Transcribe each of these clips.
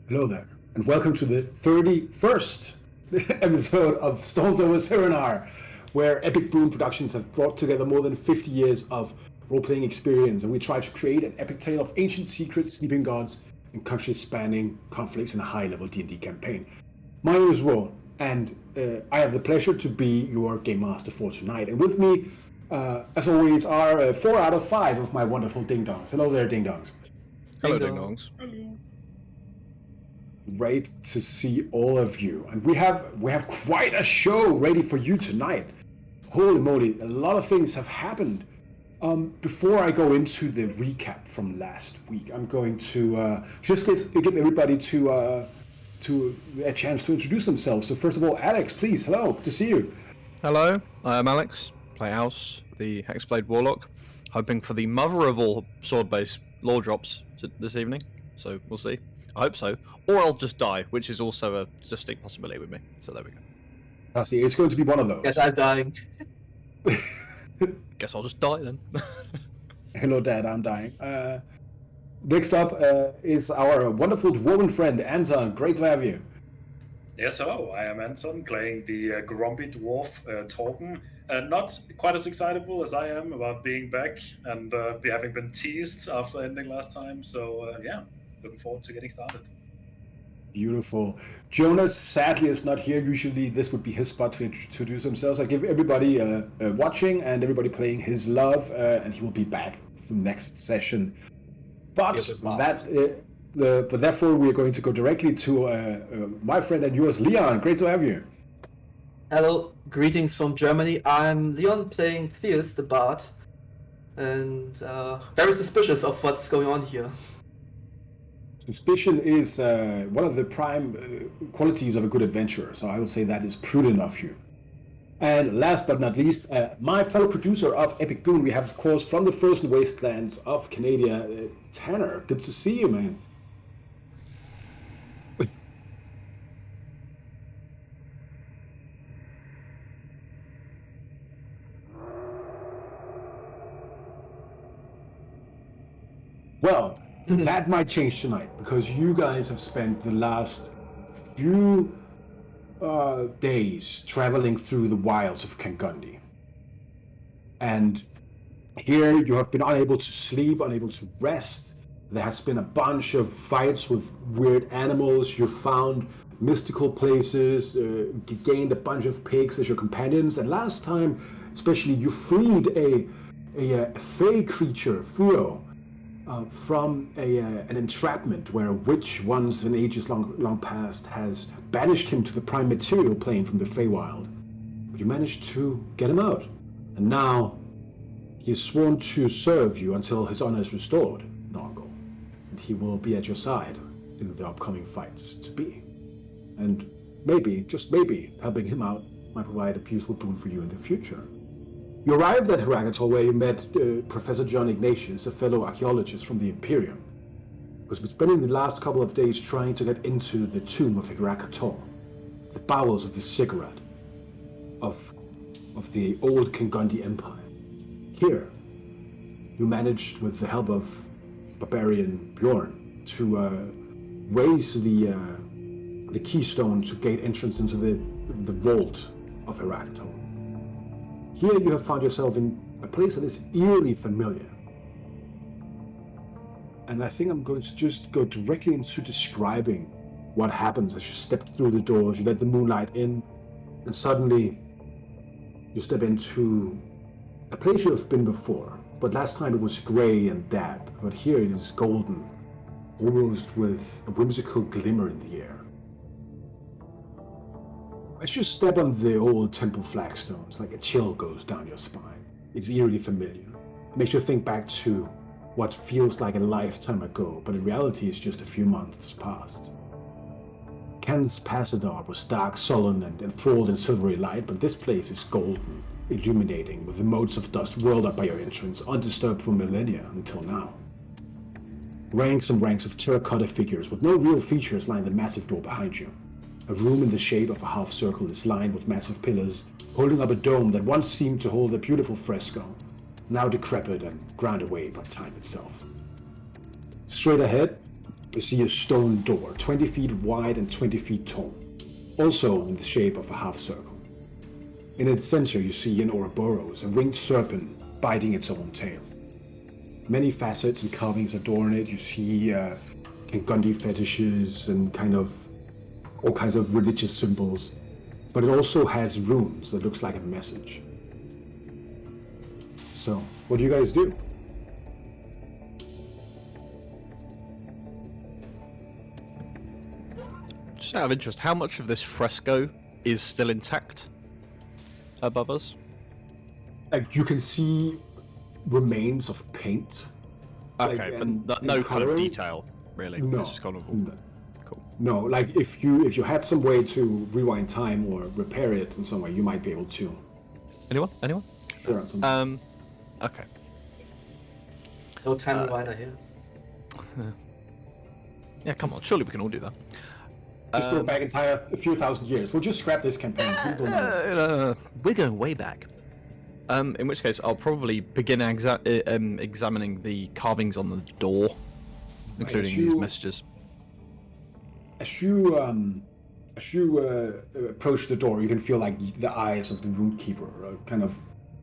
Hello there, and welcome to the 31st episode of Storms Over Cerenar, where Epic Boon Productions have brought together more than 50 years of role-playing experience, and we try to create an epic tale of ancient secrets, sleeping gods, and country-spanning conflicts in a high-level D&D campaign. My name is Ro, and I have the pleasure to be your game master for tonight. And with me, as always, are 4 out of 5 of my wonderful ding-dongs. Hello there, ding-dongs. Hello, ding-dongs. Hello. Great to see all of you, and we have quite a show ready for you tonight. Holy moly, a lot of things have happened. Before I go into the recap from last week, I'm going to just give everybody to a chance to introduce themselves. So first of all, Alex, please. Hello, good to see you. Hello, I'm Alex, play House, the Hexblade Warlock, hoping for the mother of all sword-based lore drops this evening, so we'll see. I hope so. Or I'll just die, which is also a distinct possibility with me. So there we go. I see. It's going to be one of those. Guess I'm dying. Guess I'll just die then. Hello, Dad. I'm dying. Next up is our wonderful dwarven friend, Anton. Great to have you. Yes, hello. I am Anton, playing the grumpy dwarf Torben. Not quite as excitable as I am about being back and having been teased after ending last time. So yeah, looking forward to getting started. Beautiful. Jonas sadly is not here. Usually this would be his spot to introduce himself. So I give everybody watching and everybody playing his love, and he will be back for the next session. But but therefore we are going to go directly to my friend and yours, Leon. Great to have you. Hello, greetings from Germany. I'm Leon, playing Theus, the Bard, and very suspicious of what's going on here. Suspicion is one of the prime qualities of a good adventurer, so I will say that is prudent of you. And last but not least, my fellow producer of Epic Boon, we have, of course, from the frozen wastelands of Canada, Tanner. Good to see you, man. Well, that might change tonight, because you guys have spent the last few days traveling through the wilds of Kangundi. And here you have been unable to sleep, unable to rest. There has been a bunch of fights with weird animals. You found mystical places, gained a bunch of pigs as your companions, and last time, especially, you freed a fey creature, Furo, from an entrapment where a witch once in ages long past has banished him to the prime material plane from the Feywild. But you managed to get him out, and now he is sworn to serve you until his honor is restored, Nargle. And he will be at your side in the upcoming fights to be. And maybe, just maybe, helping him out might provide a useful boon for you in the future. You arrived at Heragator, where you met Professor John Ignatius, a fellow archaeologist from the Imperium, who's been spending the last couple of days trying to get into the tomb of Heragator, the bowels of the ziggurat of the old Kangundi Empire. Here, you managed, with the help of barbarian Bjorn, to raise the keystone to gate entrance into the vault of Heragator. Here you have found yourself in a place that is eerily familiar. And I think I'm going to just go directly into describing what happens as you step through the doors, you let the moonlight in, and suddenly you step into a place you have been before. But last time it was grey and damp, but here it is golden, almost with a whimsical glimmer in the air. As you step on the old temple flagstones, like a chill goes down your spine. It's eerily familiar. It makes you think back to what feels like a lifetime ago, but in reality is just a few months past. Ken's Passador was dark, sullen, and enthralled in silvery light, but this place is golden, illuminating, with the motes of dust whirled up by your entrance, undisturbed for millennia until now. Ranks and ranks of terracotta figures with no real features line the massive door behind you. A room in the shape of a half circle is lined with massive pillars, holding up a dome that once seemed to hold a beautiful fresco, now decrepit and ground away by time itself. Straight ahead you see a stone door, 20 feet wide and 20 feet tall, also in the shape of a half circle. In its center, you see an Ouroboros, a winged serpent biting its own tail. Many facets and carvings adorn it. You see Kangundii fetishes and kind of all kinds of religious symbols, but it also has runes that looks like a message. So, what do you guys do? Just out of interest, how much of this fresco is still intact above us? Like you can see remains of paint. Okay, like, but and no kind of coloring. detail, really. No, It's just kind of no. cool. No, like if you had some way to rewind time or repair it in some way, you might be able to Anyone? figure out something. Okay. No time rewinder here. Yeah, come on. Surely we can all do that. Just go back in time a few thousand years. We'll just scrap this campaign. People know. We're going way back. In which case, I'll probably begin examining the carvings on the door, including these messages. As you approach the door, you can feel like the eyes of the rune keeper are kind of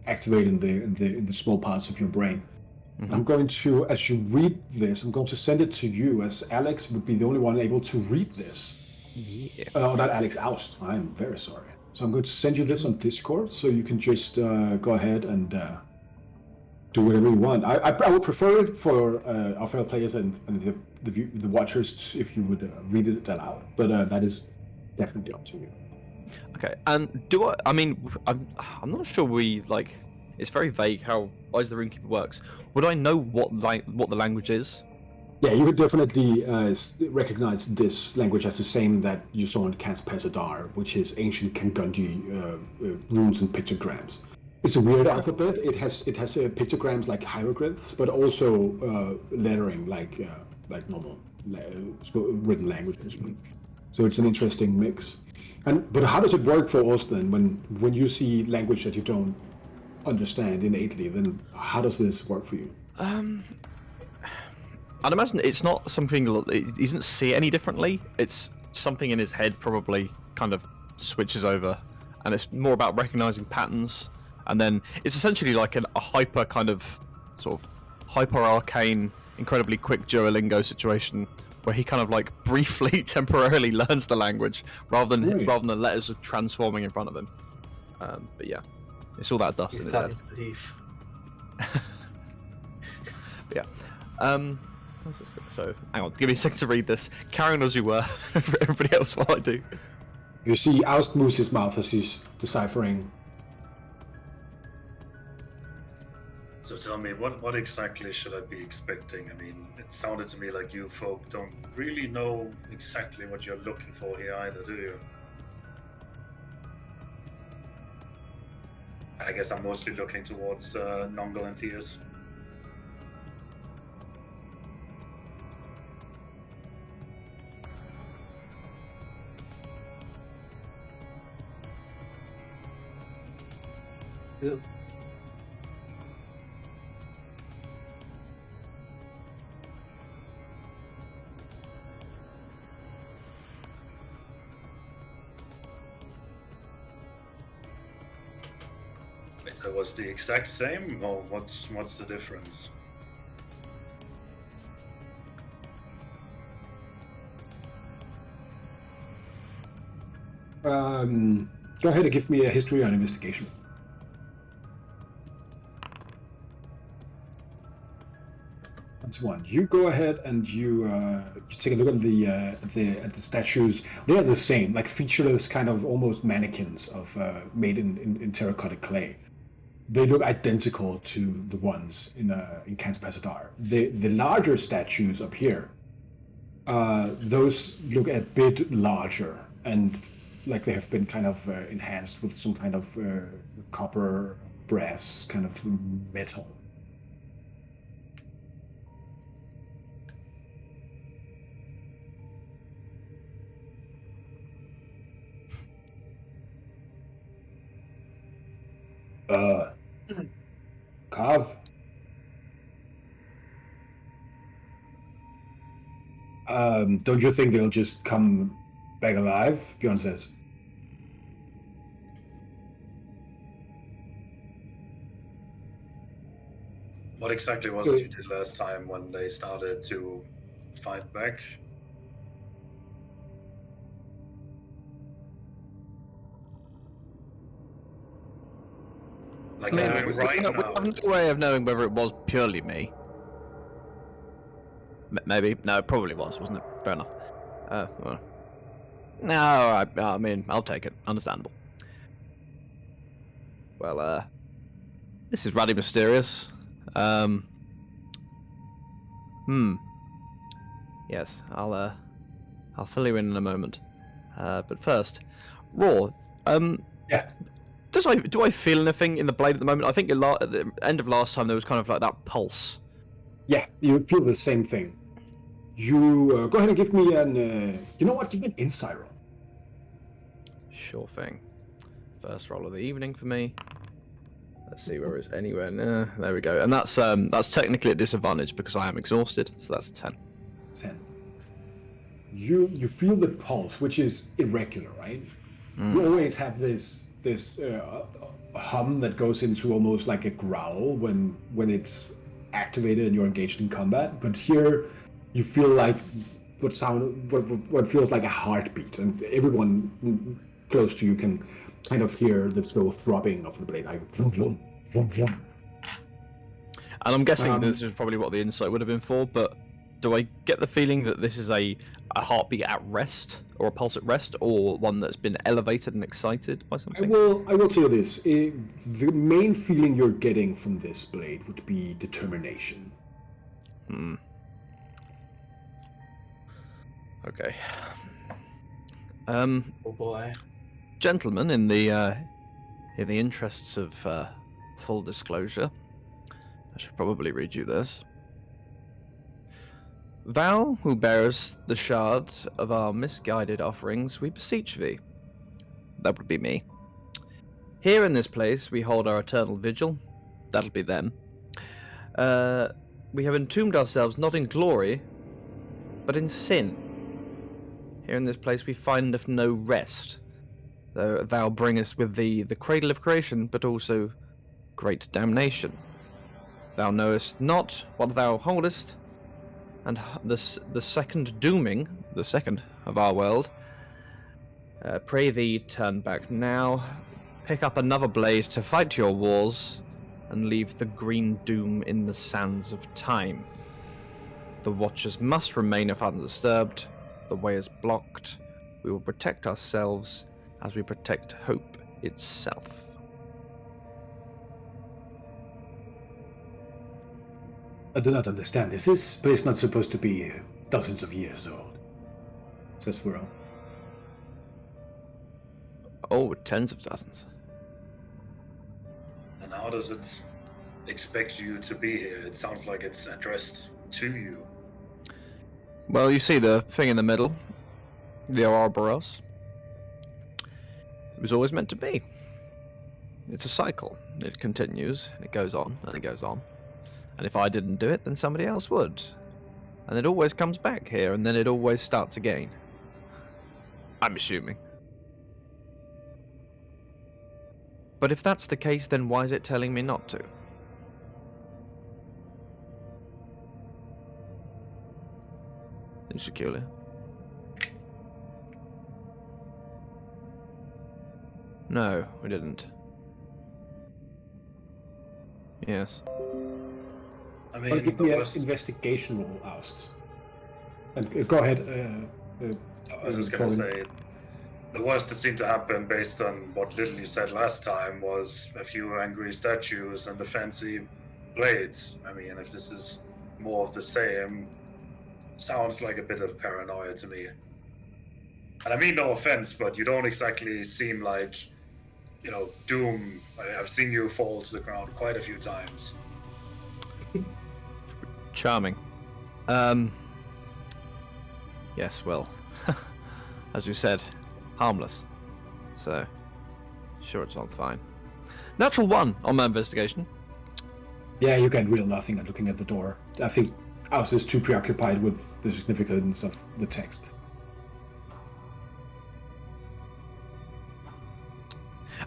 activating in the small parts of your brain. I'm going to, as you read this, I'm going to send it to you, as Alex would be the only one able to read this. Yeah. Oh, not Alex Oust. I'm very sorry. So I'm going to send you this on Discord, so you can just go ahead and do whatever you want. I would prefer it for our fellow players and the watchers if you would read it aloud, but that is definitely up to you. Okay. And I mean, I'm not sure it's very vague how Eyes of the Runekeeper works. Would I know what the language is? Yeah, you would definitely recognize this language as the same that you saw in Kans Pesadar, which is ancient Kangundii runes and pictograms. It's a weird alphabet. It has pictograms like hieroglyphs, but also lettering like normal written languages. So it's an interesting mix. But how does it work for us then? When you see language that you don't understand innately, then how does this work for you? I'd imagine it's not something he doesn't see it any differently. It's something in his head probably kind of switches over, and it's more about recognizing patterns. And then it's essentially like a hyper kind of sort of hyper arcane, incredibly quick Duolingo situation where he kind of like briefly, temporarily learns the language rather than the letters are transforming in front of him. But yeah, it's all that dust He's in his head. starting to believe. But yeah. So, hang on, give me a second to read this. Carry on as you were, for everybody else while I do. You see Oust moves his mouth as he's deciphering. So tell me, what exactly should I be expecting? I mean, it sounded to me like you folk don't really know exactly what you're looking for here either, do you? I guess I'm mostly looking towards Nongal and Theus. Good. So was the exact same, or what's the difference? Go ahead and give me a history or an investigation. That's one. You go ahead and you take a look at the statues. They are the same, like featureless, kind of almost mannequins of made in terracotta clay. They look identical to the ones in Kans Pesadar. The larger statues up here, those look a bit larger and like they have been kind of enhanced with some kind of copper, brass, kind of metal. Kav? Don't you think they'll just come back alive? Bjorn says. What exactly was it you did last time when they started to fight back? Like you're doing right now. We have no way of knowing whether it was purely me. Maybe. No, it probably wasn't it? Fair enough. Well. No, I mean, I'll take it. Understandable. Well, this is rather mysterious. Yes, I'll fill you in a moment. But first, Raw. Yeah. Do I feel anything in the blade at the moment? I think at the end of last time there was kind of like that pulse. Yeah, you feel the same thing. You go ahead and give me an. You know what? Give me an insight roll. Sure thing. First roll of the evening for me. Let's see where it's anywhere. There we go. And that's technically a disadvantage because I am exhausted. So that's a 10. 10. You feel the pulse, which is irregular, right? You always have this hum that goes into almost like a growl when it's activated and you're engaged in combat. But here, you feel like what feels like a heartbeat, and everyone close to you can kind of hear the slow throbbing of the blade, like vroom, vroom, vroom, vroom. And I'm guessing this is probably what the insight would have been for, but do I get the feeling that this is a heartbeat at rest, or a pulse at rest, or one that's been elevated and excited by something? I will tell you this. The main feeling you're getting from this blade would be determination. Okay. Oh boy. Gentlemen, in the interests of full disclosure, I should probably read you this. Thou who bearest the shard of our misguided offerings, we beseech thee. That would be me. Here in this place we hold our eternal vigil. That'll be them. We have entombed ourselves not in glory, but in sin. Here in this place we findeth no rest, though thou bringest with thee the cradle of creation, but also great damnation. Thou knowest not what thou holdest, and the second dooming, the second of our world. Pray thee, turn back now, pick up another blade to fight your wars, and leave the green doom in the sands of time. The watchers must remain if undisturbed. The way is blocked. We will protect ourselves as we protect hope itself. I do not understand this. This place not supposed to be dozens of years old, says Furo. Oh, tens of dozens. And how does it expect you to be here? It sounds like it's addressed to you. Well, you see the thing in the middle, the Ouroboros. It was always meant to be. It's a cycle. It continues, and it goes on, and it goes on. And if I didn't do it, then somebody else would. And it always comes back here, and then it always starts again. I'm assuming. But if that's the case, then why is it telling me not to? It's peculiar. No, we didn't. Yes. I mean, Give me an investigation roll, asked. And go ahead. I was just gonna say, the worst that seemed to happen, based on what little you said last time, was a few angry statues and the fancy blades. I mean, if this is more of the same, sounds like a bit of paranoia to me. And I mean no offense, but you don't exactly seem like, Doom. I've seen you fall to the ground quite a few times. Charming. Yes, well, as you said, harmless. So, sure, it's all fine. Natural 1 on my investigation. Yeah, you get real nothing at looking at the door. I think I was just too preoccupied with the significance of the text.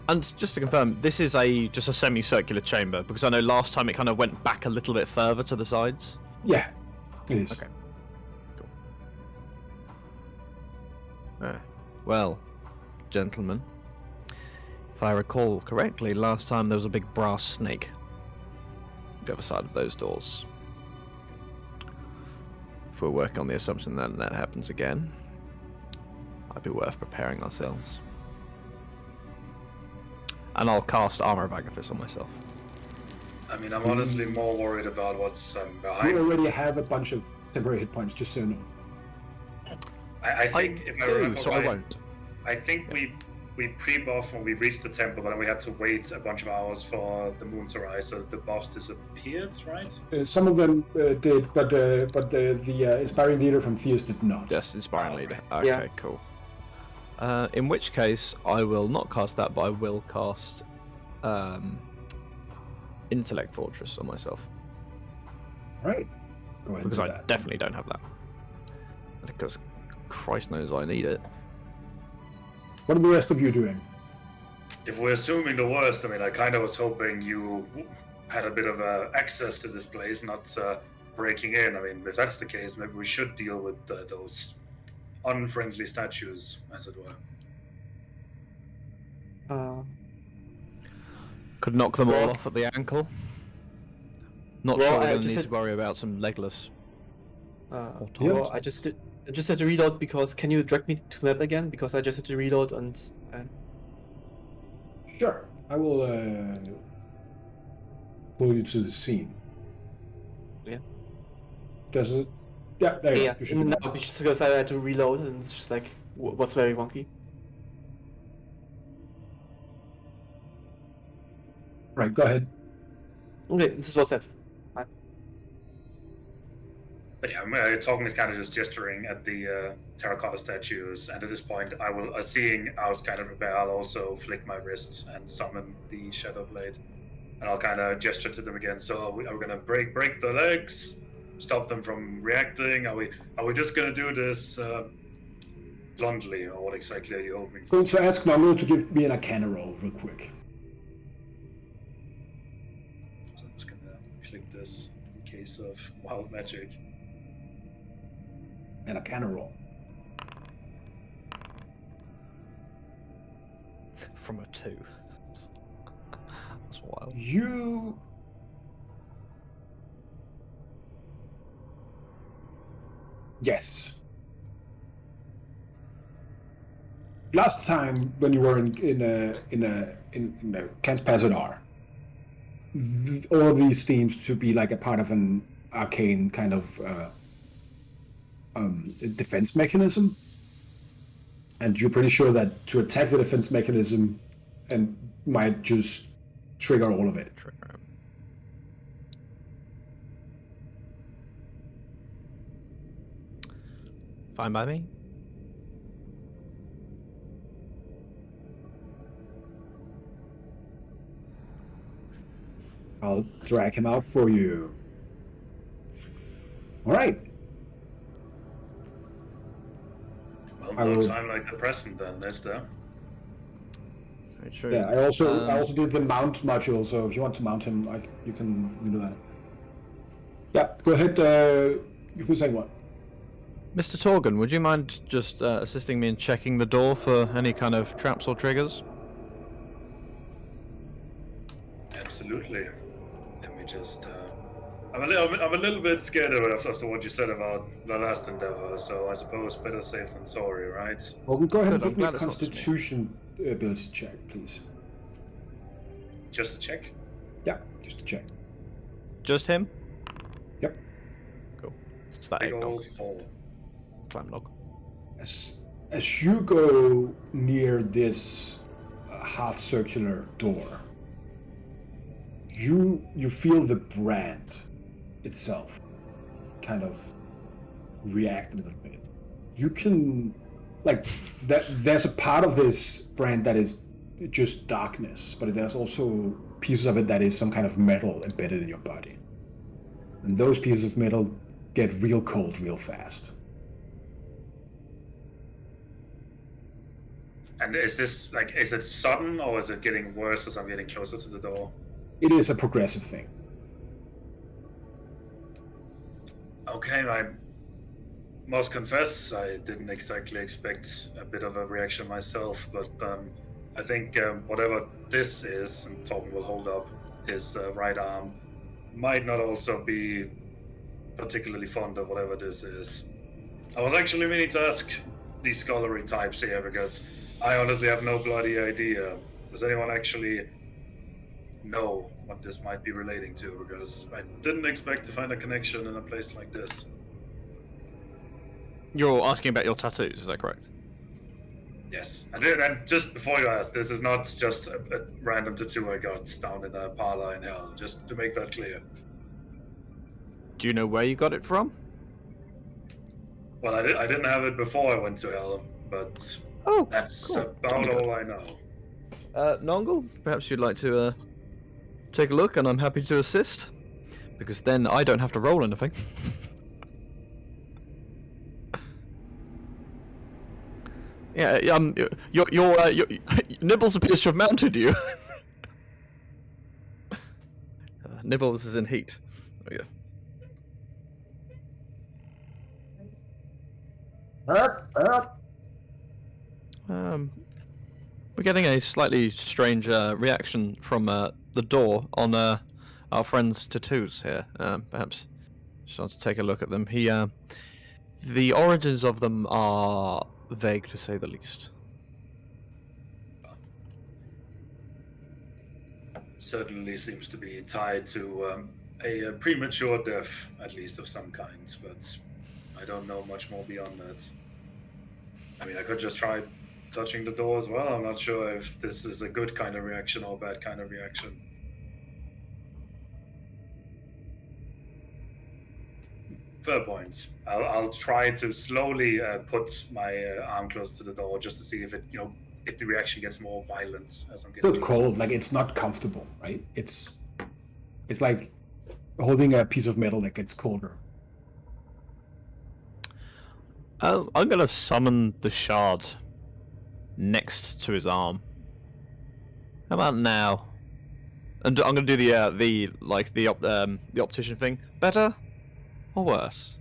And just to confirm, this is just a semicircular chamber, because I know last time it kind of went back a little bit further to the sides. Yeah, it is. Okay. Cool. Well, gentlemen, if I recall correctly, last time there was a big brass snake on the other side of those doors. If we're working on the assumption that that happens again, might be worth preparing ourselves. And I'll cast Armor of Agathis on myself. I mean, I'm honestly more worried about what's behind. You already have a bunch of temporary hit points, just so you know. I think if I remember so right, I won't. I think we pre-buff when we reached the temple, but then we had to wait a bunch of hours for the moon to rise, so the buffs disappeared, right? Some of them did, but the inspiring leader from Theus did not. Yes, Inspiring Oh, Leader. right. Okay, Yeah. cool. In which case, I will not cast that, but I will cast Intellect Fortress on myself. Right. Go ahead. Because and I do that. definitely don't have that. Because Christ knows I need it. What are the rest of you doing? If we're assuming the worst, I mean, I kind of was hoping you had a bit of access to this place, not breaking in. I mean, if that's the case, maybe we should deal with those unfriendly statues, as it were. Could knock them all Rock. off at the ankle. Not Well, sure we're I going to just need had- to worry about some legless. Well, I just had to reload because can you drag me to the map again? Because I just had to reload and Sure. I will pull you to the scene. Yeah. Does it? Yeah, there you yeah, go. You should no, be just because I had to reload and it's just like was very wonky. right. Go ahead. Okay, this is what's that. But yeah, Token is kind of just gesturing at the terracotta statues, and at this point, I will, seeing I was kind of rebel, I'll also flick my wrist and summon the Shadow Blade, and I'll kind of gesture to them again. So are we going to break the legs, stop them from reacting? Are we just going to do this bluntly, or what exactly are you hoping for? Going to ask Mamu to give me an Arcana roll real quick. So I'm just going to click this in case of wild magic. An Arcana roll. From a 2. That's wild. You. Yes. Last time when you were in Camp Cerenar, all of these seems to be like a part of an arcane kind of defense mechanism, and you're pretty sure that to attack the defense mechanism and might just trigger all of it. Fine by me. I'll drag him out for you. All right. Well, I no will- time like the present, then, is there? Very true. Yeah, I also did the mount module, so if you want to mount him, you can do that. Yeah, go ahead. Who's saying what? Mr. Torgan, would you mind just assisting me in checking the door for any kind of traps or triggers? Absolutely. Let me just. I'm a little bit scared of what you said about the last endeavor. So I suppose better safe than sorry, right? Well, go ahead and Good, I'm give me a glad it's not just me. Constitution ability check, please. Just a check. Yeah, just a check. Just him? Yep. Cool. It's that Big eggnog. old 4. Clam nog. As you go near this half circular door, you feel the brand itself kind of react a little bit. You can there's a part of this brand that is just darkness, but there's also pieces of it that is some kind of metal embedded in your body. And those pieces of metal get real cold real fast. And is this like, is it sudden or is it getting worse as I'm getting closer to the door? It is a progressive thing. Okay, I must confess I didn't exactly expect a bit of a reaction myself, but I think whatever this is, and Torben will hold up his right arm, might not also be particularly fond of whatever this is. I was actually meaning to ask these scholarly types here because I honestly have no bloody idea. Does anyone actually know what this might be relating to? Because I didn't expect to find a connection in a place like this. You're asking about your tattoos, is that correct? Yes, and just before you ask, this is not just a random tattoo I got down in a parlor in hell, just to make that clear. Do you know where you got it from? Well, I didn't have it before I went to hell, but Oh, that's cool. about all I know. Nongle, perhaps you'd like to take a look, and I'm happy to assist, because then I don't have to roll anything. Yeah, your Nibbles appears to have mounted you. Nibbles is in heat. There we go. We're getting a slightly strange reaction from the door on our friend's tattoos here. Perhaps just want to take a look at them. The origins of them are vague, to say the least. Certainly seems to be tied to a premature death, at least of some kind, but I don't know much more beyond that. I mean, I could just try touching the door as well. I'm not sure if this is a good kind of reaction or a bad kind of reaction. Fair point. I'll try to slowly put my arm close to the door just to see if it, if the reaction gets more violent as I'm getting Still cold, like it's not comfortable, right? It's like holding a piece of metal that gets colder. I'm gonna summon the shard next to his arm. How about now? And I'm gonna do the optician thing. Better or worse?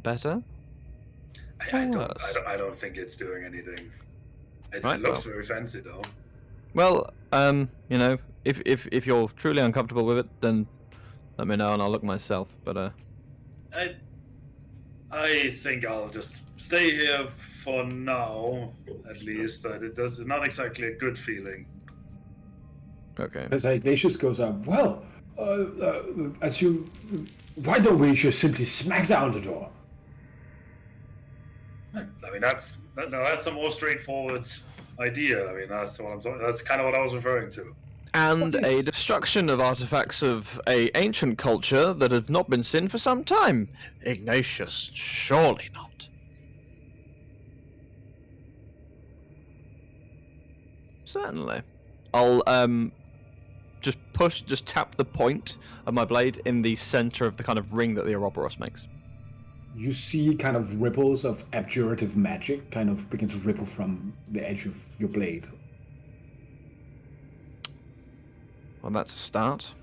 Better? I don't think it's doing anything. It looks very fancy though. Well, if you're truly uncomfortable with it, then let me know and I'll look myself. But I think I'll just stay here for now, at least. It's not exactly a good feeling. okay. As Ignatius goes up, well, why don't we just simply smack down the door? I mean, that's a more straightforward idea. I mean, that's what I'm talking. That's kind of what I was referring to. And a destruction of artifacts of a ancient culture that have not been seen for some time. Ignatius, surely not. Certainly. I'll just tap the point of my blade in the center of the kind of ring that the Ouroboros makes. You see kind of ripples of abjurative magic kind of begin to ripple from the edge of your blade. Well, that's a start.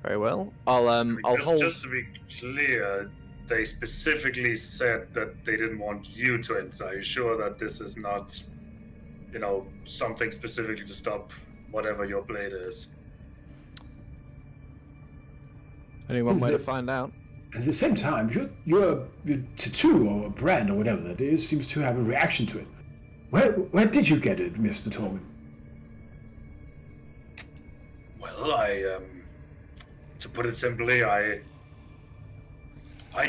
Very well. I'll hold. Just to be clear, they specifically said that they didn't want you to enter. Are you sure that this is not, something specifically to stop whatever your blade is? Only one way to find out. At the same time, your tattoo or brand or whatever that is seems to have a reaction to it. Where did you get it, Mr. Torben? Well, to put it simply, I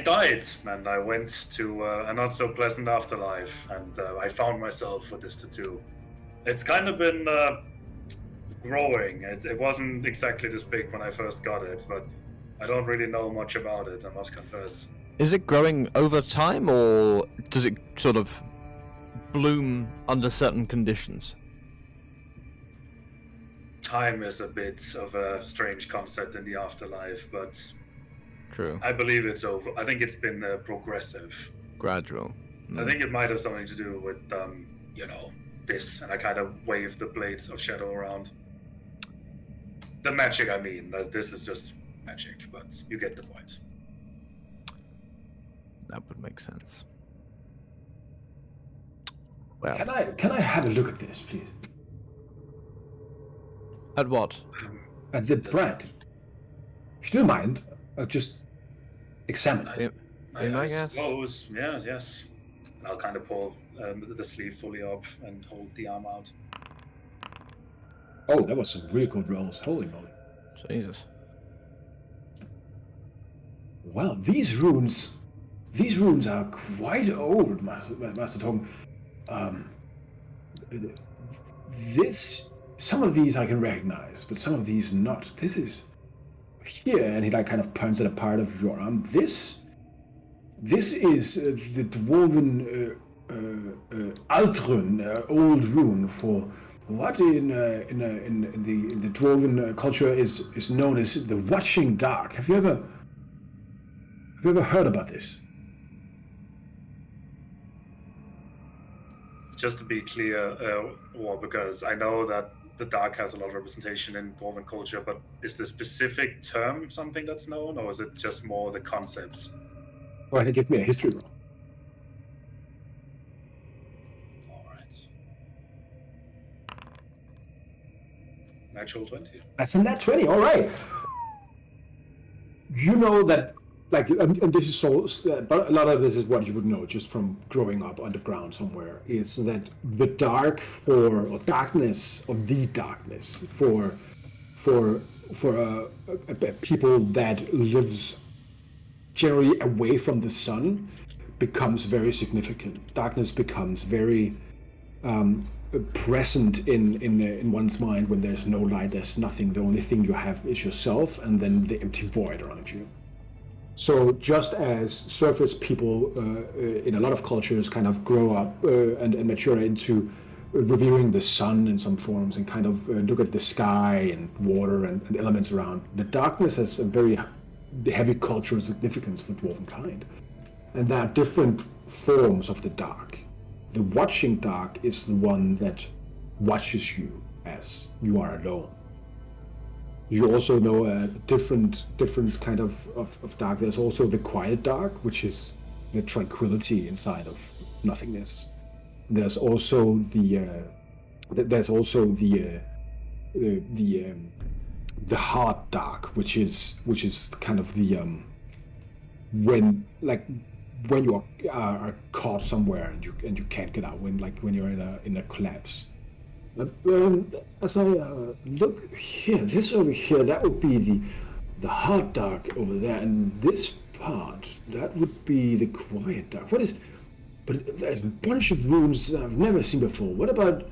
died, and I went to a not so pleasant afterlife, and I found myself with this tattoo. It's kind of been growing. It wasn't exactly this big when I first got it, but I don't really know much about it, I must confess. Is it growing over time, or does it sort of bloom under certain conditions? Time is a bit of a strange concept in the afterlife, but True. I believe it's over. I think it's been progressive. Gradual. I think it might have something to do with, this, and I kind of wave the blade of shadow around. The magic, I mean. This is just magic, but you get the point. That would make sense. Well, Can I have a look at this, please? at what? At the brand. If you don't mind, I'll just examine it. I suppose, yes. And I'll kind of pull the sleeve fully up and hold the arm out. Oh, that was some really good rolls. Holy moly. Jesus. Well, these runes are quite old, Master Tom. Some of these I can recognize, but some of these not. This is here, and he kind of points at a part of your arm. This is the dwarven Altrun, old rune for what in the dwarven culture is known as the Watching Dark. Have you ever heard about this? Just to be clear, because I know that the dark has a lot of representation in dwarven culture, but is the specific term something that's known, or is it just more the concepts? Go ahead and give me a history roll. All right. Natural 20. That's a nat 20. All right. You know that, and this is so, but a lot of this is what you would know just from growing up underground somewhere, is that the dark or darkness for people that lives generally away from the sun becomes very significant. Darkness becomes very present in one's mind when there's no light, there's nothing. The only thing you have is yourself, and then the empty void around you. So just as surface people in a lot of cultures kind of grow up and mature into revering the sun in some forms and kind of look at the sky and water and elements around, the darkness has a very heavy cultural significance for dwarven kind. And there are different forms of the dark. The Watching Dark is the one that watches you as you are alone. You also know a different kind of dark. There's also the Quiet Dark, which is the tranquility inside of nothingness. There's also the Hard Dark, which is kind of the when you are caught somewhere and you can't get out, when you're in a collapse. As I look here, this over here, that would be the Hard Dark over there, and this part, that would be the Quiet Dark. But there's a bunch of runes that I've never seen before. What about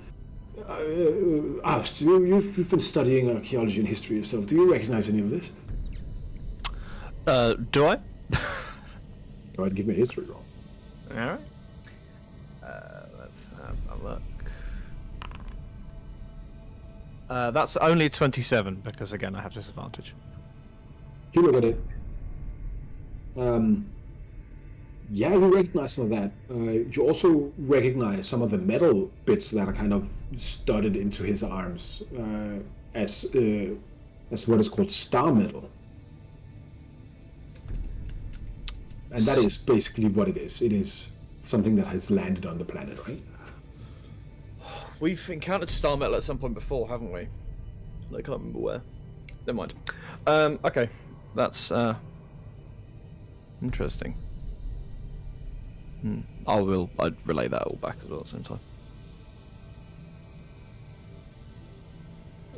us? You've been studying archaeology and history yourself. Do you recognize any of this? Do I? Go ahead, give me a history roll. Alright. Let's have a look. That's only 27, because again I have disadvantage. You look at it. Yeah, you recognize some of that. You also recognize some of the metal bits that are kind of studded into his arms as what is called star metal. And that is basically what it is. It is something that has landed on the planet, right? We've encountered star metal at some point before, haven't we? I can't remember where. Never mind. Okay, that's interesting. I'd relay that all back as well at the same time.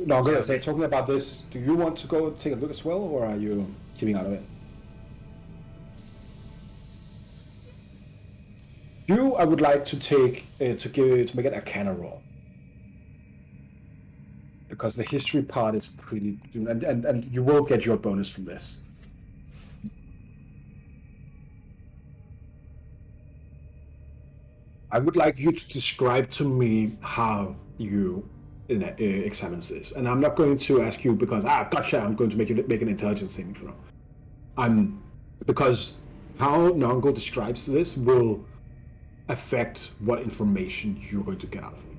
No, I'm gonna say, talking about this, do you want to go take a look as well, or are you keeping out of it? I would like to take to make an Arcana roll, because the history part is pretty, and you will get your bonus from this. I would like you to describe to me how you examine this, and I'm not going to ask you because gotcha. I'm going to make you make an intelligence saving throw. Because how Nongo describes this will affect what information you're going to get out of him.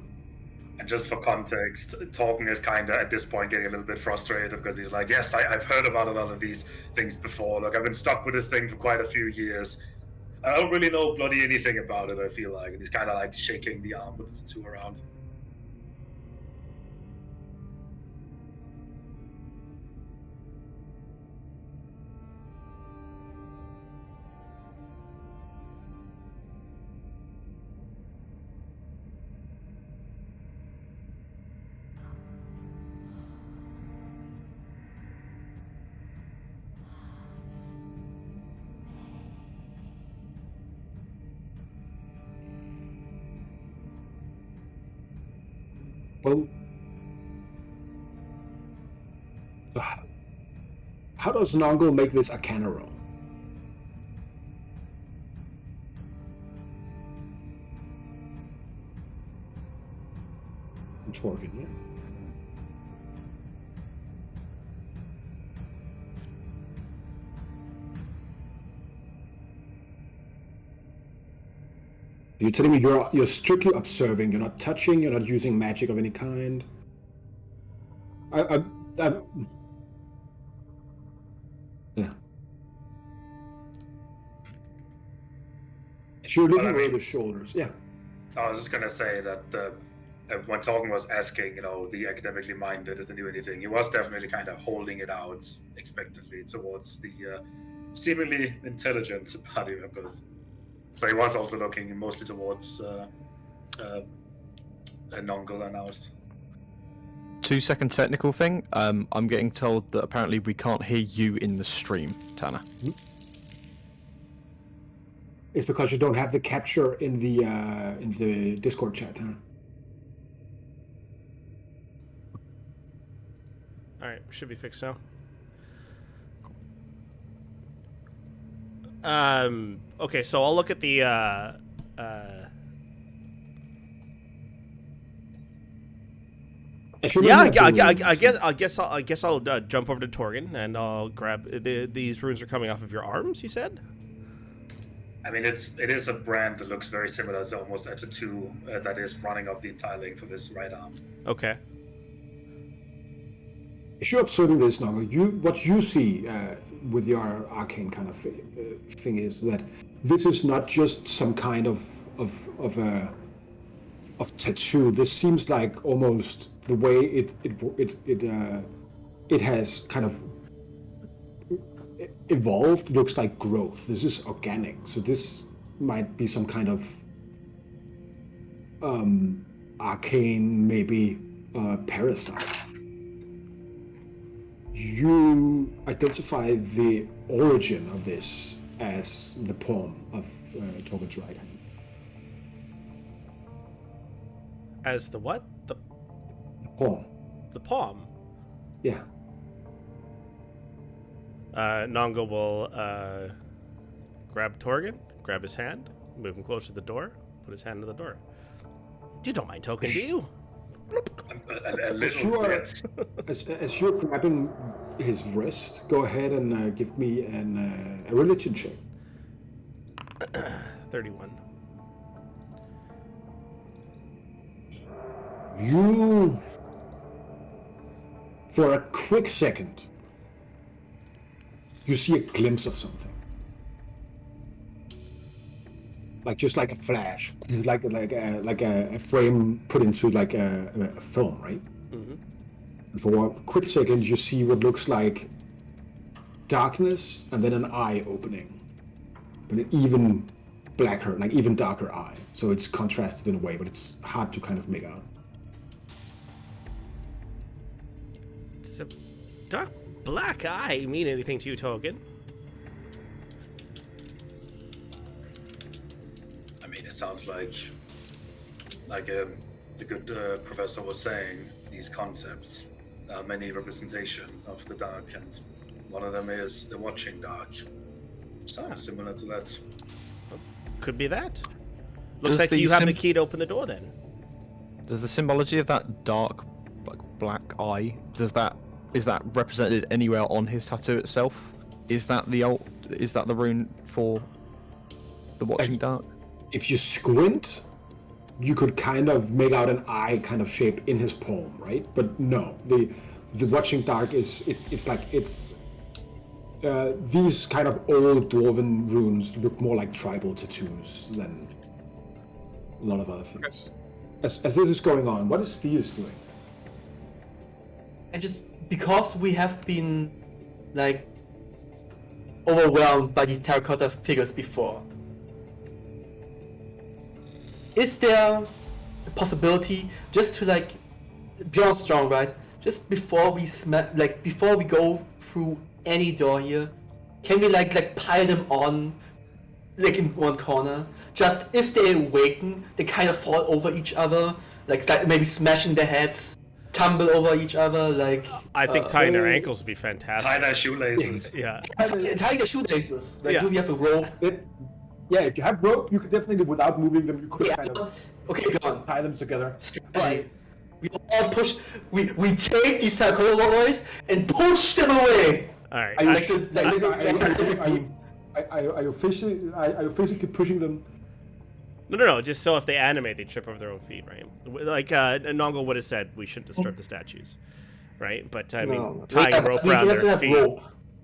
And just for context, Torken is kind of at this point getting a little bit frustrated because he's like, yes, I've heard about a lot of these things before. Look, I've been stuck with this thing for quite a few years. I don't really know bloody anything about it, I feel like. And he's kind of like shaking the arm with the two around. Well, how does Nongo make this Arcana roll? Torgen, yeah. You're telling me you're strictly observing. You're not touching. You're not using magic of any kind. Yeah. So you're looking over the shoulders. Yeah. I was just gonna say that when Torgen was asking, the academically minded if they knew anything, he was definitely kind of holding it out expectantly towards the seemingly intelligent party members. So he was also looking mostly towards Nongle and Oust. 2-second technical thing. I'm getting told that apparently we can't hear you in the stream, Tanner. It's because you don't have the capture in the Discord chat, Tanner. All right, should be fixed now. Okay, so I'll look at the I guess I'll jump over to Torgen and I'll grab these runes are coming off of your arms, you said? I mean, it is a brand that looks very similar. It's almost a tattoo that is running up the entire length of his right arm. Okay. As you're observing this, Nongo, what you see with your arcane kind of thing is that this is not just some kind of tattoo. This seems like almost the way it has kind of evolved. Looks like growth. This is organic, so this might be some kind of arcane, maybe parasite. You identify the origin of this as the palm of Torgen's right hand. As the what? The palm. The palm? Yeah. Nongo will grab Torgen, grab his hand, move him closer to the door, put his hand to the door. You don't mind token, do you? A little bit. As you're grabbing his wrist, go ahead and give me a religion check. 31. You, for a quick second, you see a glimpse of something. Just like a flash, like a frame put into like a film, right? Mm-hmm. And for a quick second, you see what looks like darkness and then an eye opening, but an even blacker, like even darker eye. So it's contrasted in a way, but it's hard to kind of make out. Does a dark black eye mean anything to you, Togen? It sounds like the good professor was saying, these concepts are many representation of the dark, and one of them is the watching dark. Sounds similar to that. Could be that. Looks Does like the you have the key to open the door then. Does the symbology of that dark, like black eye, is that represented anywhere on his tattoo itself? Is that the rune for the watching dark? If you squint, you could kind of make out an eye kind of shape in his palm, right? But no, the watching dark is these kind of old dwarven runes look more like tribal tattoos than a lot of other things. As this is going on, what is Theus doing? And just because we have been like overwhelmed by these terracotta figures before, is there a possibility just to like Bjorn strong, right? Just before we before we go through any door here, can we like pile them on like in one corner? Just if they awaken, they kind of fall over each other, like maybe smashing their heads, tumble over each other, like. I think tying their ankles would be fantastic. Tie their shoelaces. Yeah. Tying their shoelaces. Like, Yeah. do we have a rope? Yeah, if you have rope, you could definitely, without moving them, you could kind of Okay, go on. tie them together. Strategy. We all push. We take these terracotta boys and push them away. All right. Are you, are you physically pushing them? No. Just so if they animate, they trip over their own feet, right? Like Nongle would have said, we shouldn't disturb the statues, right? But I mean, tying rope around their feet. Rope.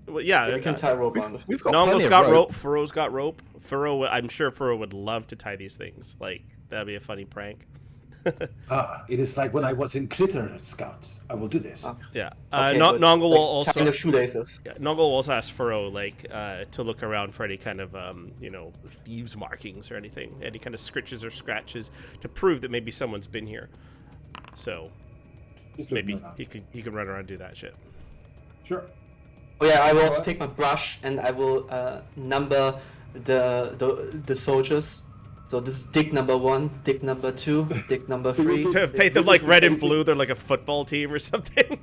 Well, yeah, We can tie rope around. We've got Nongle's plenty of got rope. rope. Furrow's got rope. I'm sure Furrow would love to tie these things. Like that'd be a funny prank. It is like when I was in Critter Scouts. I will do this. Yeah. Okay, Nongle will like, also. tying their shoelaces. Yeah, Nongle will also ask Furrow to look around for any kind of thieves markings or anything, any kind of scritches or scratches to prove that maybe someone's been here. So Just maybe looking around. he can run around and do that shit. Sure. Oh yeah, I will also take my brush and I will number the soldiers. So this is dig number 1, dig number 2, dig number 3. To paint them like red and blue, they're like a football team or something.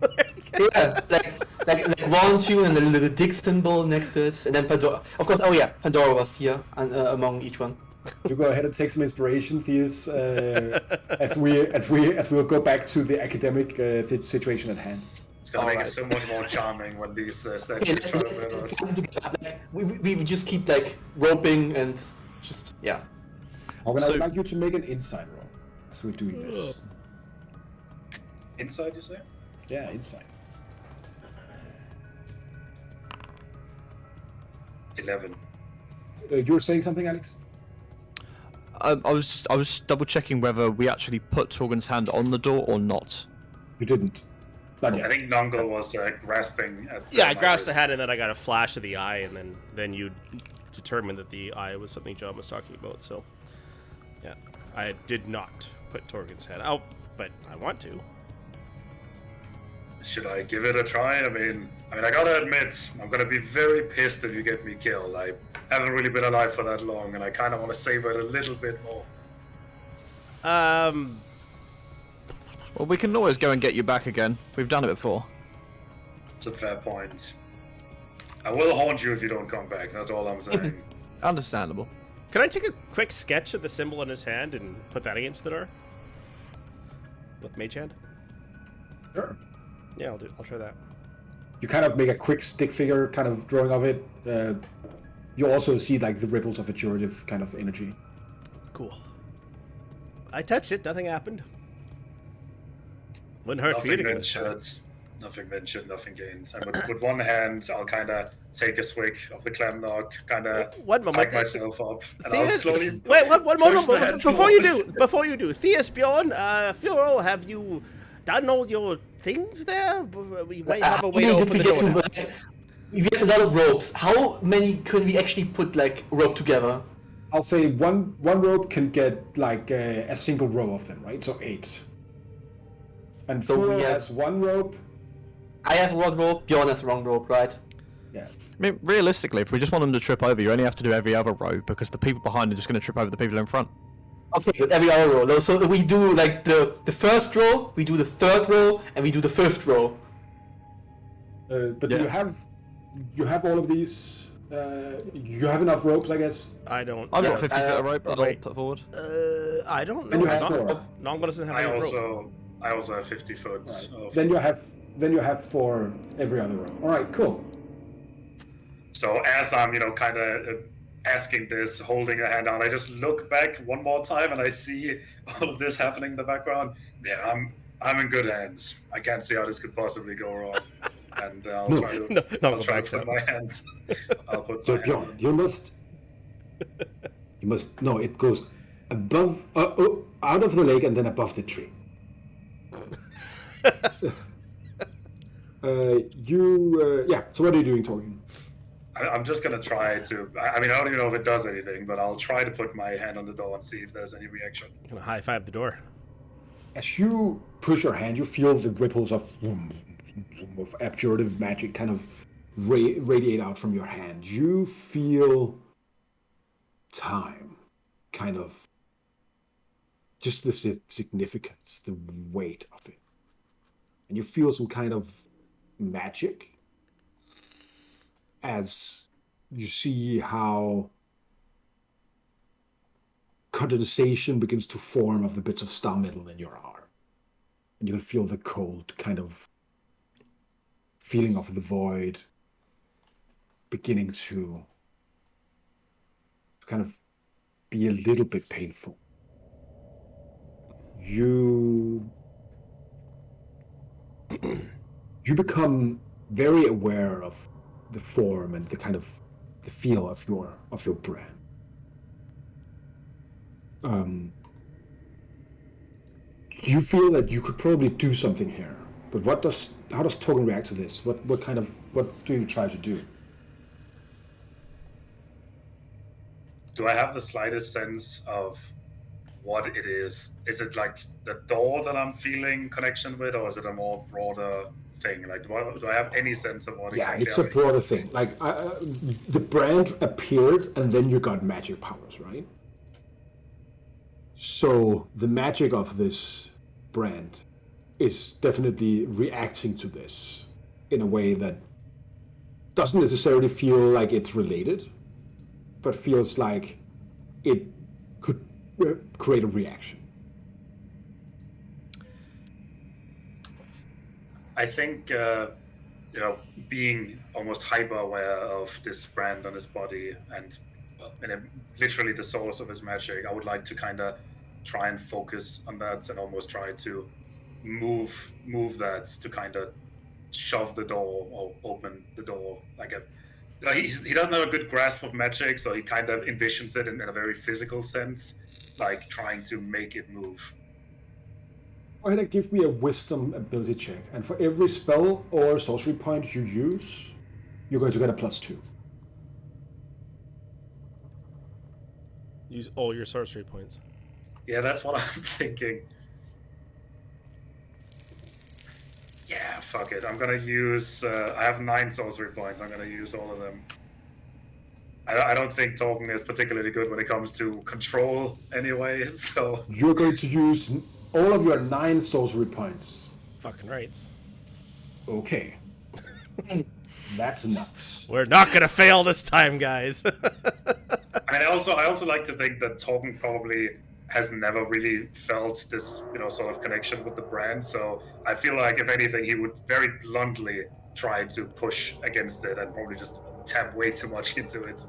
Yeah, like 1, 2, and then a little dig symbol next to it, and then Pandora. Of course, oh yeah, Pandora was here among each one. You go ahead and take some inspiration, Theus, as we'll go back to the academic situation at hand. It's gonna make it so much more charming when these Okay, statues try to murder us. we just keep like roping and just yeah. Morgan, I So- would like you to make an insight roll as we're doing this. Inside, you say? Yeah, insight. 11. You were saying something, Alex? I was double checking whether we actually put Torgan's hand on the door or not. You didn't. Not I yet. think Nongle was grasping at. Yeah, I my grasped the wrist. hand and then I got a flash of the eye, and then you determined that the eye was something John was talking about. So, yeah, I did not put Torgan's head out, but I want to. Should I give it a try? I mean, I gotta admit, I'm gonna be very pissed if you get me killed. I haven't really been alive for that long, and I kind of want to savor it a little bit more. Well, we can always go and get you back again. We've done it before. It's a fair point. I will haunt you if you don't come back. That's all I'm saying. Understandable. Can I take a quick sketch of the symbol in his hand and put that against the door? With Mage Hand? Sure. Yeah, I'll try that. You kind of make a quick stick figure kind of drawing of it. You also see like the ripples of a curative kind of energy. Cool. I touched it, nothing happened. Wouldn't hurt for you to Nothing give it a shot. ventured, nothing ventured, nothing gained. And with one hand, I'll kind of take a swig of the clam knock, kind of One moment. psych myself up, and I'll Theus, slowly. wait, one push moment. my hand Before you towards- do, Theus, Bjorn, Furo, have you done all your things there? We might have a way to How many open the did we door. get to? Like, we have a lot of ropes. How many could we actually put like rope together? I'll say one rope can get like a single row of them, right? So 8. And So Furo we have- has one rope. I have one rope. Bjorn has one rope, right? Yeah. I mean, realistically, if we just want them to trip over, you only have to do every other row because the people behind are just going to trip over the people in front. Okay, but every other row. So we do like the first row, we do the third row, and we do the fifth row. But Yeah. do you have all of these You have enough ropes, I guess. I don't. I've Yeah, got 50 foot of rope that I'll wait. put forward. I don't know. And you have Not- 4. Nongma doesn't have I any rope. also have 50 foot. Right. Of... Then you have 4 every other rope. All right, cool. So as I'm, kind of asking this, holding a hand out, I just look back one more time and I see all of this happening in the background. Yeah, I'm in good hands. I can't see how this could possibly go wrong. And I'll No. try to, No, I'll Nongma try backs to up. put my hands. I'll put So my hand. Bjorn, you must. No, it goes above, out of the lake, and then above the tree. Yeah. So what are you doing, Torgen? I'm just gonna try to. I mean, I don't even know if it does anything, but I'll try to put my hand on the door and see if there's any reaction. I'm gonna high five the door. As you push your hand, you feel the ripples of abjurative magic kind of radiate out from your hand. You feel time, kind of, just the significance, the weight of it. And you feel some kind of magic as you see how condensation begins to form of the bits of star metal in your arm. And you can feel the cold kind of feeling of the void beginning to kind of be a little bit painful. You become very aware of the form and the kind of the feel of your brand. You feel that you could probably do something here, but how does Token react to this? What do you try to do? Do I have the slightest sense of what it is? Is it like the door that I'm feeling connection with, or is it a more broader thing? Like, do I have any sense of what Yeah, exactly? it's a broader thing. Like the brand appeared, and then you got magic powers, right? So the magic of this brand is definitely reacting to this in a way that doesn't necessarily feel like it's related, but feels like it could create a reaction. I think, being almost hyper aware of this brand on his body and literally the source of his magic, I would like to kind of try and focus on that and almost try to move that to kind of shove the door or open the door. He doesn't have a good grasp of magic, so he kind of envisions it in a very physical sense, like trying to make it move. Go ahead and give me a wisdom ability check, and for every spell or sorcery point you use, you're going to get a +2. Use all your sorcery points. Yeah, that's what I'm thinking. Yeah, fuck it. I'm gonna use. I have 9 sorcery points. I'm gonna use all of them. I don't think Tolkien is particularly good when it comes to control, anyway. So You're going to use all of your 9 sorcery points. Fucking rights. Okay. That's nuts. We're not gonna fail this time, guys. I also like to think that Tolkien probably has never really felt this, sort of connection with the brand. So I feel like, if anything, he would very bluntly try to push against it and probably just tap way too much into it.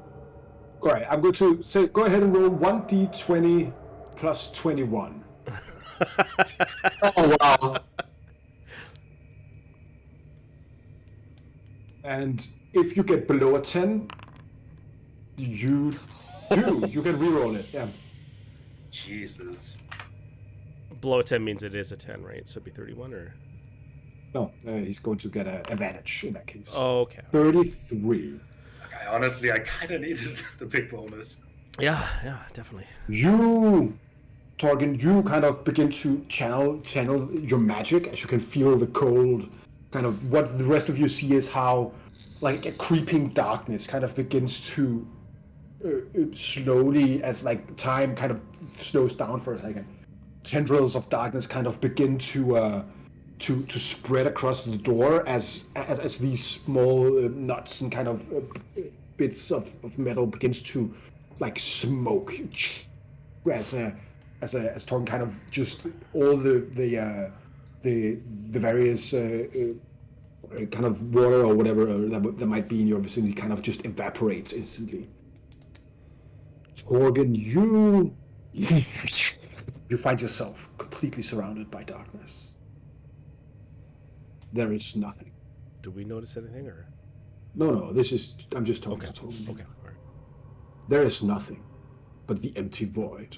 All right, I'm going to say, go ahead and roll 1d20 plus 21. Oh wow. And if you get below a 10, you can reroll it. Yeah. Jesus. Below a 10 means it is a 10, right? So it'd be 31 or. No, he's going to get an advantage in that case. Oh, okay. 33. Okay, honestly, I kind of needed the big bonus. Yeah, definitely. You, Torgen, you kind of begin to channel your magic as you can feel the cold. Kind of what the rest of you see is how, like, a creeping darkness kind of begins to slowly, as like time kind of slows down for a second. Tendrils of darkness kind of begin to spread across the door as these small nuts and kind of bits of metal begins to like smoke as Torn kind of just all the various kind of water or whatever that might be in your vicinity kind of just evaporates instantly. Torgen, you find yourself completely surrounded by darkness. There is nothing. Do we notice anything, or? No, I'm just talking to Torgen. Okay. All right. There is nothing but the empty void.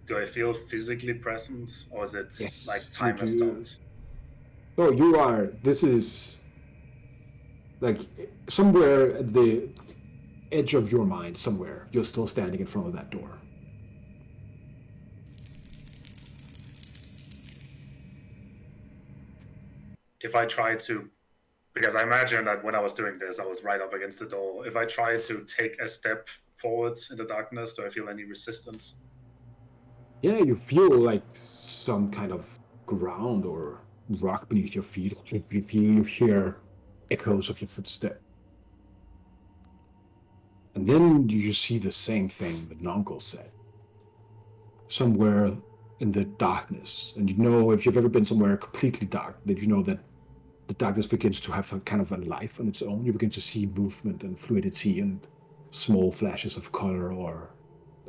Do I feel physically present, or is it Yes, like you time has do. stopped? No, you are. This is like somewhere at the edge of your mind, somewhere. You're still standing in front of that door. If I try to, because I imagine that when I was doing this, I was right up against the door. If I try to take a step forward in the darkness, do I feel any resistance? Yeah, you feel like some kind of ground or rock beneath your feet. You hear echoes of your footsteps. And then you see the same thing that Nonkel said. Somewhere in the darkness. And you know, if you've ever been somewhere completely dark, that you know that the darkness begins to have a kind of a life on its own. You begin to see movement and fluidity and small flashes of color or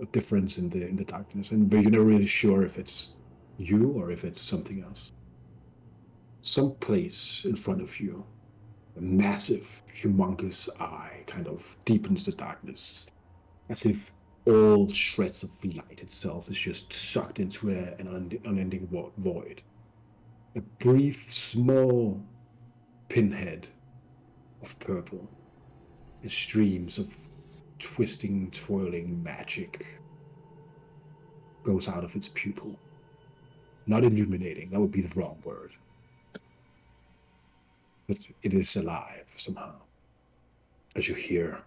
a difference in the darkness. But you're never really sure if it's you or if it's something else. Some place in front of you, a massive, humongous eye kind of deepens the darkness, as if all shreds of light itself is just sucked into an unending void. A brief, small pinhead of purple, and streams of twisting, twirling magic goes out of its pupil. Not illuminating, that would be the wrong word. But it is alive somehow. As you hear,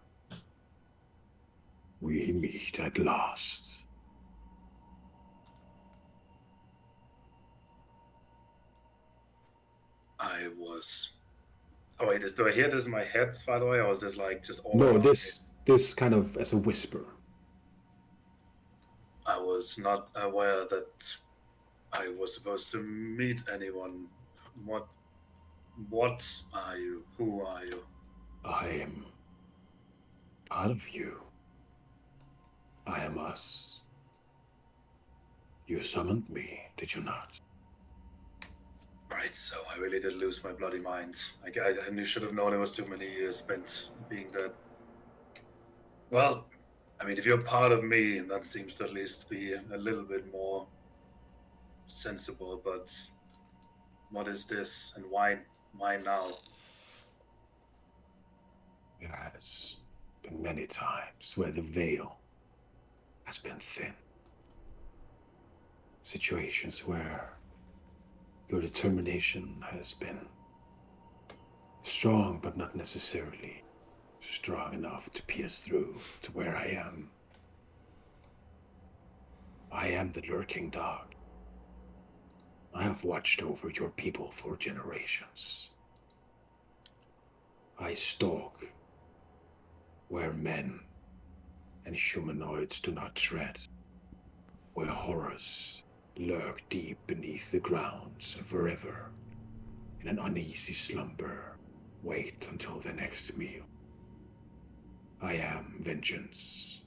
we meet at last. I was. Oh wait, do I hear this in my head, by the way, or is this like just all No, around this kind of as a whisper. I was not aware that I was supposed to meet anyone. What are you? Who are you? I am part of you. I am us. You summoned me, did you not? Right, so I really did lose my bloody mind. I should have known it was too many years spent being dead. Well, I mean, if you're part of me, that seems to at least be a little bit more sensible, but what is this, and why now? It has been many times where the veil has been thin. Situations where your determination has been strong, but not necessarily strong enough to pierce through to where I am. I am the lurking dog. I have watched over your people for generations. I stalk where men and humanoids do not tread, where horrors lurk deep beneath the grounds and forever, in an uneasy slumber, wait until the next meal. I am vengeance.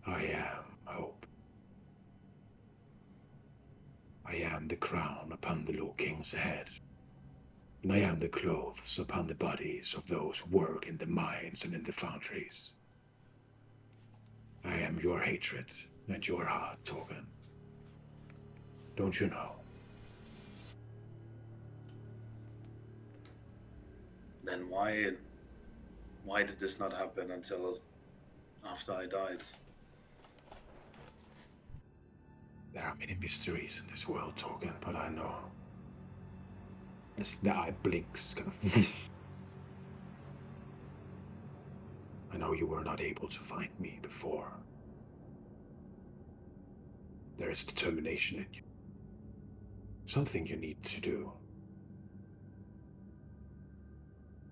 I am hope. I am the crown upon the Low King's head, and I am the clothes upon the bodies of those who work in the mines and in the foundries. I am your hatred and your heart, Torgen. Don't you know? Then why did this not happen until after I died? There are many mysteries in this world, Torgen, but I know. As the eye blinks, kind of. I know you were not able to find me before. There is determination in you. Something you need to do.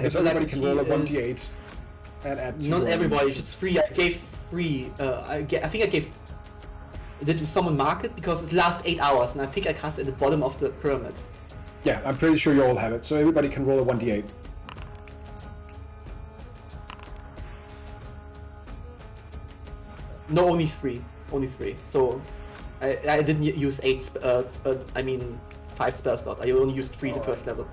Yes, But, like, everybody can roll a he, 1d8 and add 2. Not everybody, just 3. I gave 3. I think I gave. Did someone mark it? Because it lasts 8 hours, and I think I cast it at the bottom of the pyramid. Yeah, I'm pretty sure you all have it. So everybody can roll a 1d8. No, only 3. Only 3. So I didn't use 5 spell slots. I only used 3 the first level.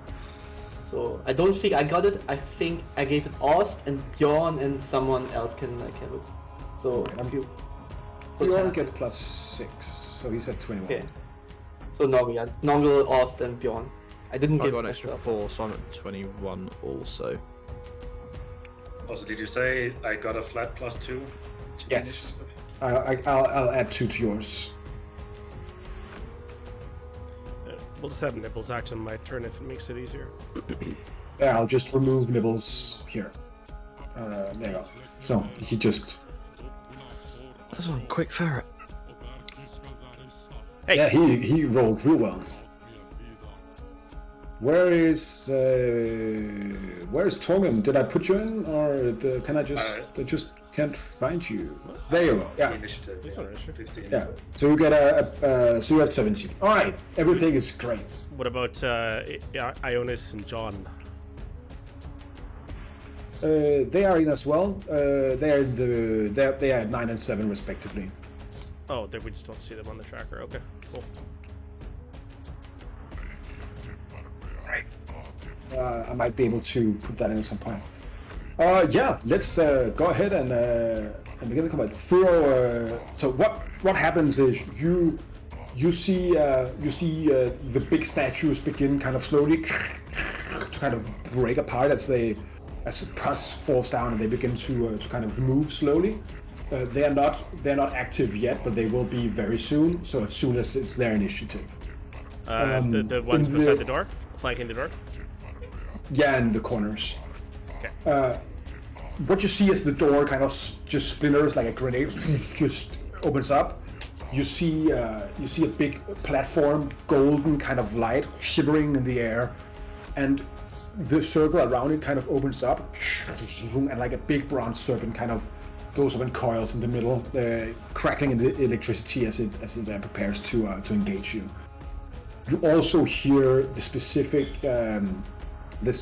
So I don't think I got it. I think I gave it Ost and Bjorn, and someone else can have it. So if you. So Bjorn 10. gets +6, so he's at 21. Okay. So Nongel, Ost, and Bjorn. I didn't I give got an extra myself. 4, so I'm at 21 also. Also, did you say I got a flat +2? Yes. I'll add 2 to yours. We'll just have Nibbles act on my turn if it makes it easier. Yeah, I'll just remove Nibbles here. There you go. So he just. That's one quick ferret. Hey. Yeah, he rolled real well. Where is Torgum? Did I put you in, or can I just? I just can't find you. There you go. Yeah. Initiative. It's not an issue. 15. Yeah. So you get so you have 17. All right. Everything is great. What about Ionis and John? They are in as well. They are they are at 9 and 7 respectively. Oh, we just don't see them on the tracker. Okay, cool. I might be able to put that in at some point. Yeah, let's go ahead and begin the combat. Furo, so what happens is you see the big statues begin kind of slowly to kind of break apart as the pus falls down and they begin to kind of move slowly. They're not active yet, but they will be very soon. So as soon as it's their initiative. The ones beside the door, flanking the door. Yeah, in the corners. Okay. What you see as the door kind of just splinters like a grenade, just opens up. You see a big platform, golden kind of light shimmering in the air, and the circle around it kind of opens up, and like a big bronze serpent kind of goes up in coils in the middle, crackling in the electricity as it prepares to engage you. You also hear the specific the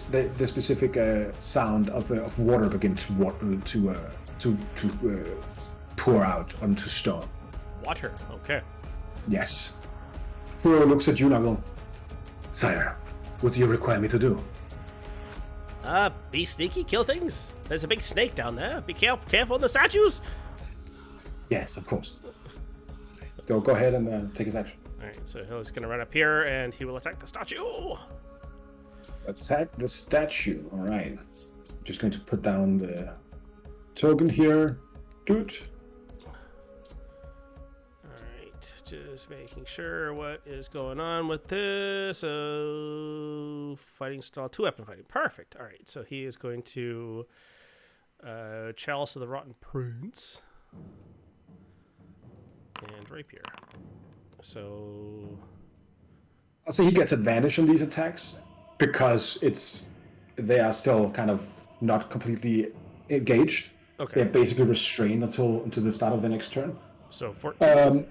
specific sound of water begin to pour out onto stone. Water. Okay. Yes. Furo looks at you, Nuggle. Sire, what do you require me to do? Be sneaky, kill things. There's a big snake down there. Be careful of the statues. Yes, of course. Go ahead and take his action. All right, so he's gonna run up here and he will attack the statue. Attack the statue. All right. Just going to put down the token here. Dude. Alright, just making sure what is going on with this. So, fighting style, 2-weapon fighting. Perfect. Alright, so he is going to Chalice of the Rotten Prince and Rapier. So, I'll say he gets advantage on these attacks because they are still kind of not completely engaged. okay. They're basically restrained until the start of the next turn. So 14.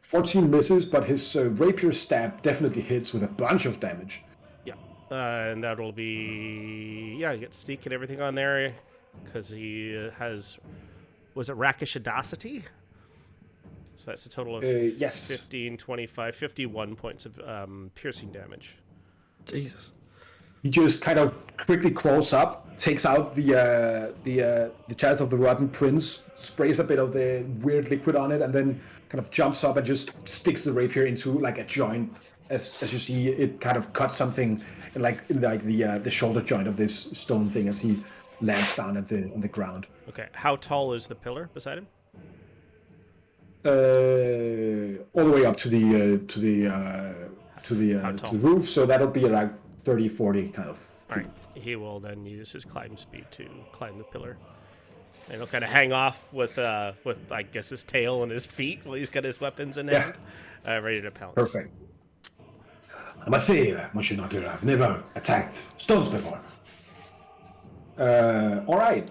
14 misses, but his rapier stab definitely hits with a bunch of damage. Yeah. And that'll be... Yeah, you get sneak and everything on there because he has... Was it Rakish Audacity? So that's a total of yes. 15, 25, 51 points of piercing damage. Jesus. He just kind of quickly crawls up, takes out the chalice of the Rotten Prince, sprays a bit of the weird liquid on it, and then kind of jumps up and just sticks the rapier into like a joint. As you see, it kind of cuts something in the shoulder joint of this stone thing as he lands down on the ground. Okay, how tall is the pillar beside him? All the way up to the roof, so that'll be like 30, 40 kind of feet. All right. He will then use his climb speed to climb the pillar. And he'll kind of hang off with I guess his tail and his feet while he's got his weapons in hand, ready to pounce. Perfect. I must say, Monsieur Nogura, I've never attacked stones before. All right.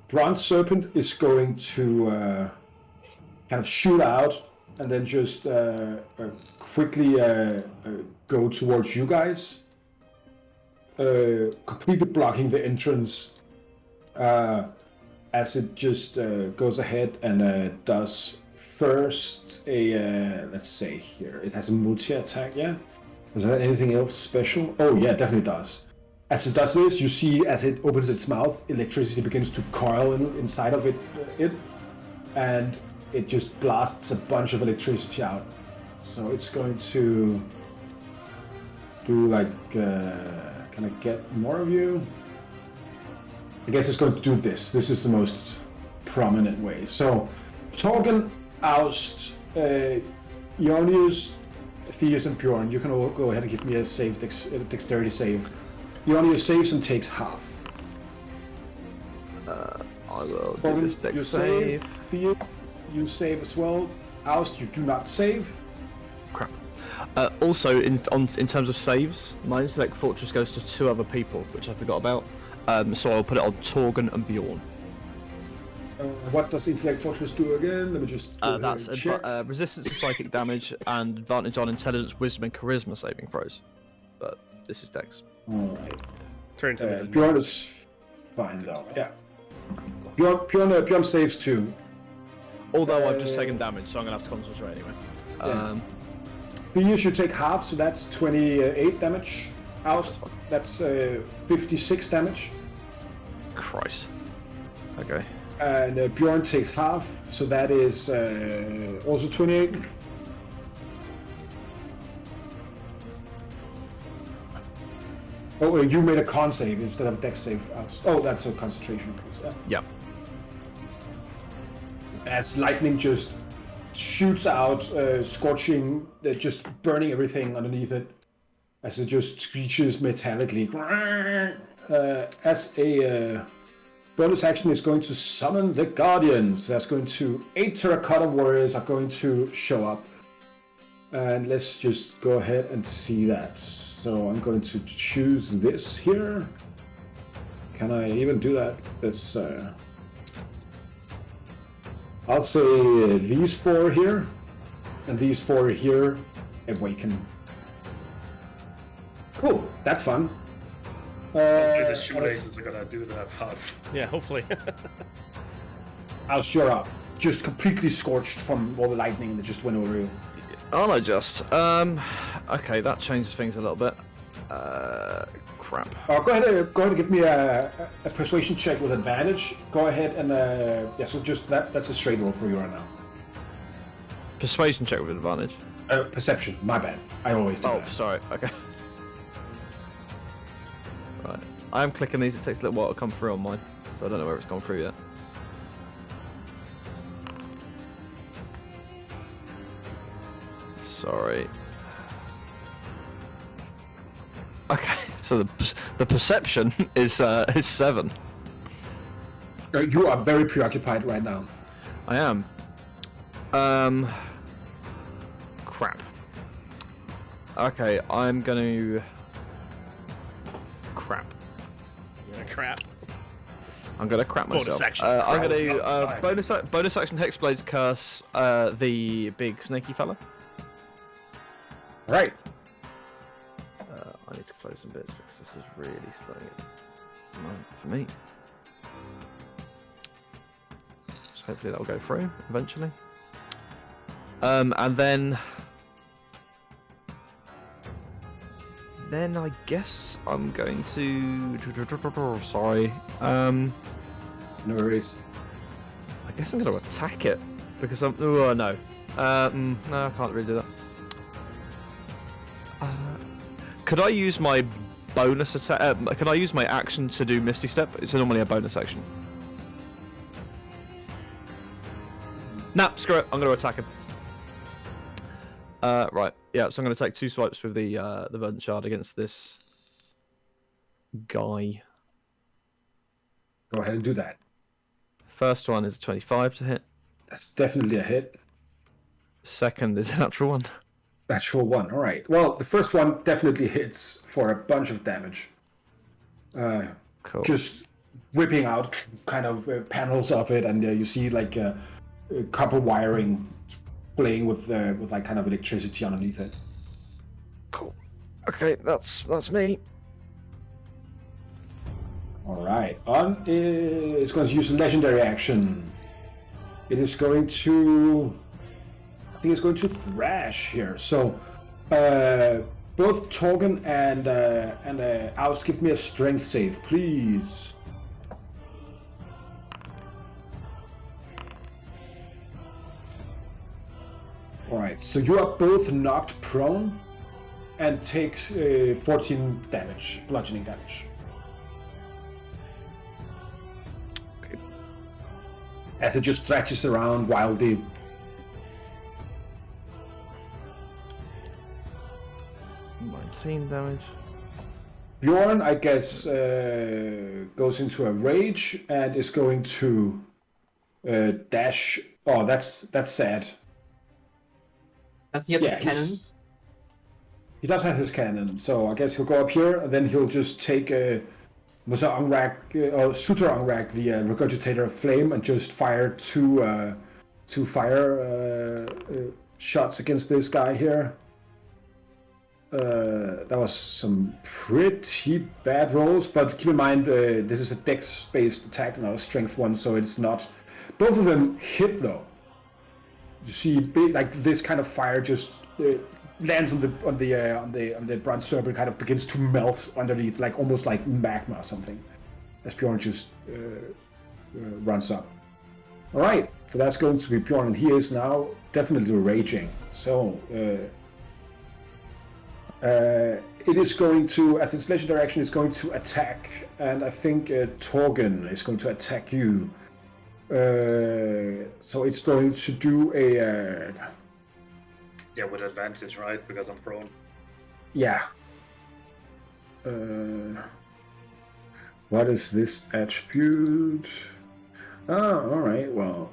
Bronze Serpent is going to kind of shoot out and then just quickly go towards you guys, completely blocking the entrance as it just goes ahead and does first a, let's say here, it has a multi-attack, yeah? Does it have anything else special? Oh yeah, it definitely does. As it does this, you see as it opens its mouth, electricity begins to coil inside of it, and it just blasts a bunch of electricity out. So it's going to do like, can I get more of you? I guess it's going to do this. This is the most prominent way. So Torgen, Aust, Ionius, Theus, and Bjorn, you can all go ahead and give me a save, dexterity save. Ionius saves and takes half. I will do this dex you save. Theo, you save as well. Aust, you do not save. Crap. Also, in terms of saves, my intellect fortress goes to 2 other people, which I forgot about. So I'll put it on Torgen and Bjorn. What does Intellect Fortress do again? Let me just go That's ahead and check. resistance to psychic damage and advantage on intelligence, wisdom, and charisma saving throws. But this is dex. Alright. Turns into Bjorn is fine though. Yeah. Bjorn saves too. Although I've just taken damage, so I'm gonna have to concentrate anyway. Yeah. Theo should take half, so that's 28 damage. Oust, that's 56 damage. Christ. Okay. And Bjorn takes half, so that is also 28. Oh, you made a con save instead of dex save. Oh, that's a concentration. Yeah. As lightning just shoots out, scorching, just burning everything underneath it, as it just screeches metallically. As a bonus action is going to summon the Guardians. That's going to 8 Terracotta Warriors are going to show up. And let's just go ahead and see that. So I'm going to choose this here. Can I even do that? Let's I'll say these 4 here, and these 4 here awaken. Cool, that's fun. Hopefully the shoelaces are gonna do that part. Yeah, hopefully. I'll sure up. Just completely scorched from all the lightning that just went over you. Aren't I just? Okay, that changes things a little bit. Crap. Go ahead and give me a persuasion check with advantage. Go ahead and yeah. So just that's a straight roll for you right now. Persuasion check with advantage. Perception. My bad. I always do Oh, that. sorry. Okay. Right. I am clicking these. It takes a little while to come through on mine, so I don't know where it's gone through yet. Sorry. Okay, so the perception is 7. You are very preoccupied right now. I am. Crap. Okay, I'm gonna. Crap. Crap. I'm gonna crap myself. Bonus action. I'm Crap, it's gonna not time. bonus action Hexblade's curse the big snaky fella. Right. I need to close some bits because this is really slowing it down for me. So hopefully that will go through eventually. And then I guess I'm going to. Sorry. No worries. I guess I'm going to attack it because I'm. Oh no. No, I can't really do that. Could I use my bonus attack? Can I use my action to do Misty Step? It's normally a bonus action. Nah, screw it. I'm going to attack him. Right. Yeah. So I'm going to take 2 swipes with the Verdant Shard against this guy. Go ahead and do that. First one is a 25 to hit. That's definitely a hit. Second is a natural one. Natural 1. All right. Well, the first one definitely hits for a bunch of damage. Cool. just ripping out kind of panels of it, and you see like copper wiring playing with like kind of electricity underneath it. Cool. Okay, that's me. All right, On is going to use a legendary action. It is going to, I think it's going to thrash here. So both Torgen and Aus, give me a strength save, please. All right, so you are both knocked prone and take 14 damage, bludgeoning damage. Okay. As it just thrashes around wildly. Damage. Bjorn, I guess, goes into a rage and is going to dash. Oh, that's sad. Does he have his cannon? He does have his cannon, so I guess he'll go up here and then he'll just take Suter Angrag, the regurgitator of flame, and just fire two fire shots against this guy here. That was some pretty bad rolls, but keep in mind this is a dex-based attack, not a strength one, so it's not. Both of them hit though. You see, like this kind of fire just lands on the bronze serpent, kind of begins to melt underneath, like almost like magma or something, as Bjorn just runs up. All right, so that's going to be Bjorn, and he is now definitely raging. So. It is going to, as its legendary action, is going to attack, and I think Torgen is going to attack you. So it's going to do a... Yeah, with advantage, right? Because I'm prone. Yeah. What is this attribute? Oh, alright, well...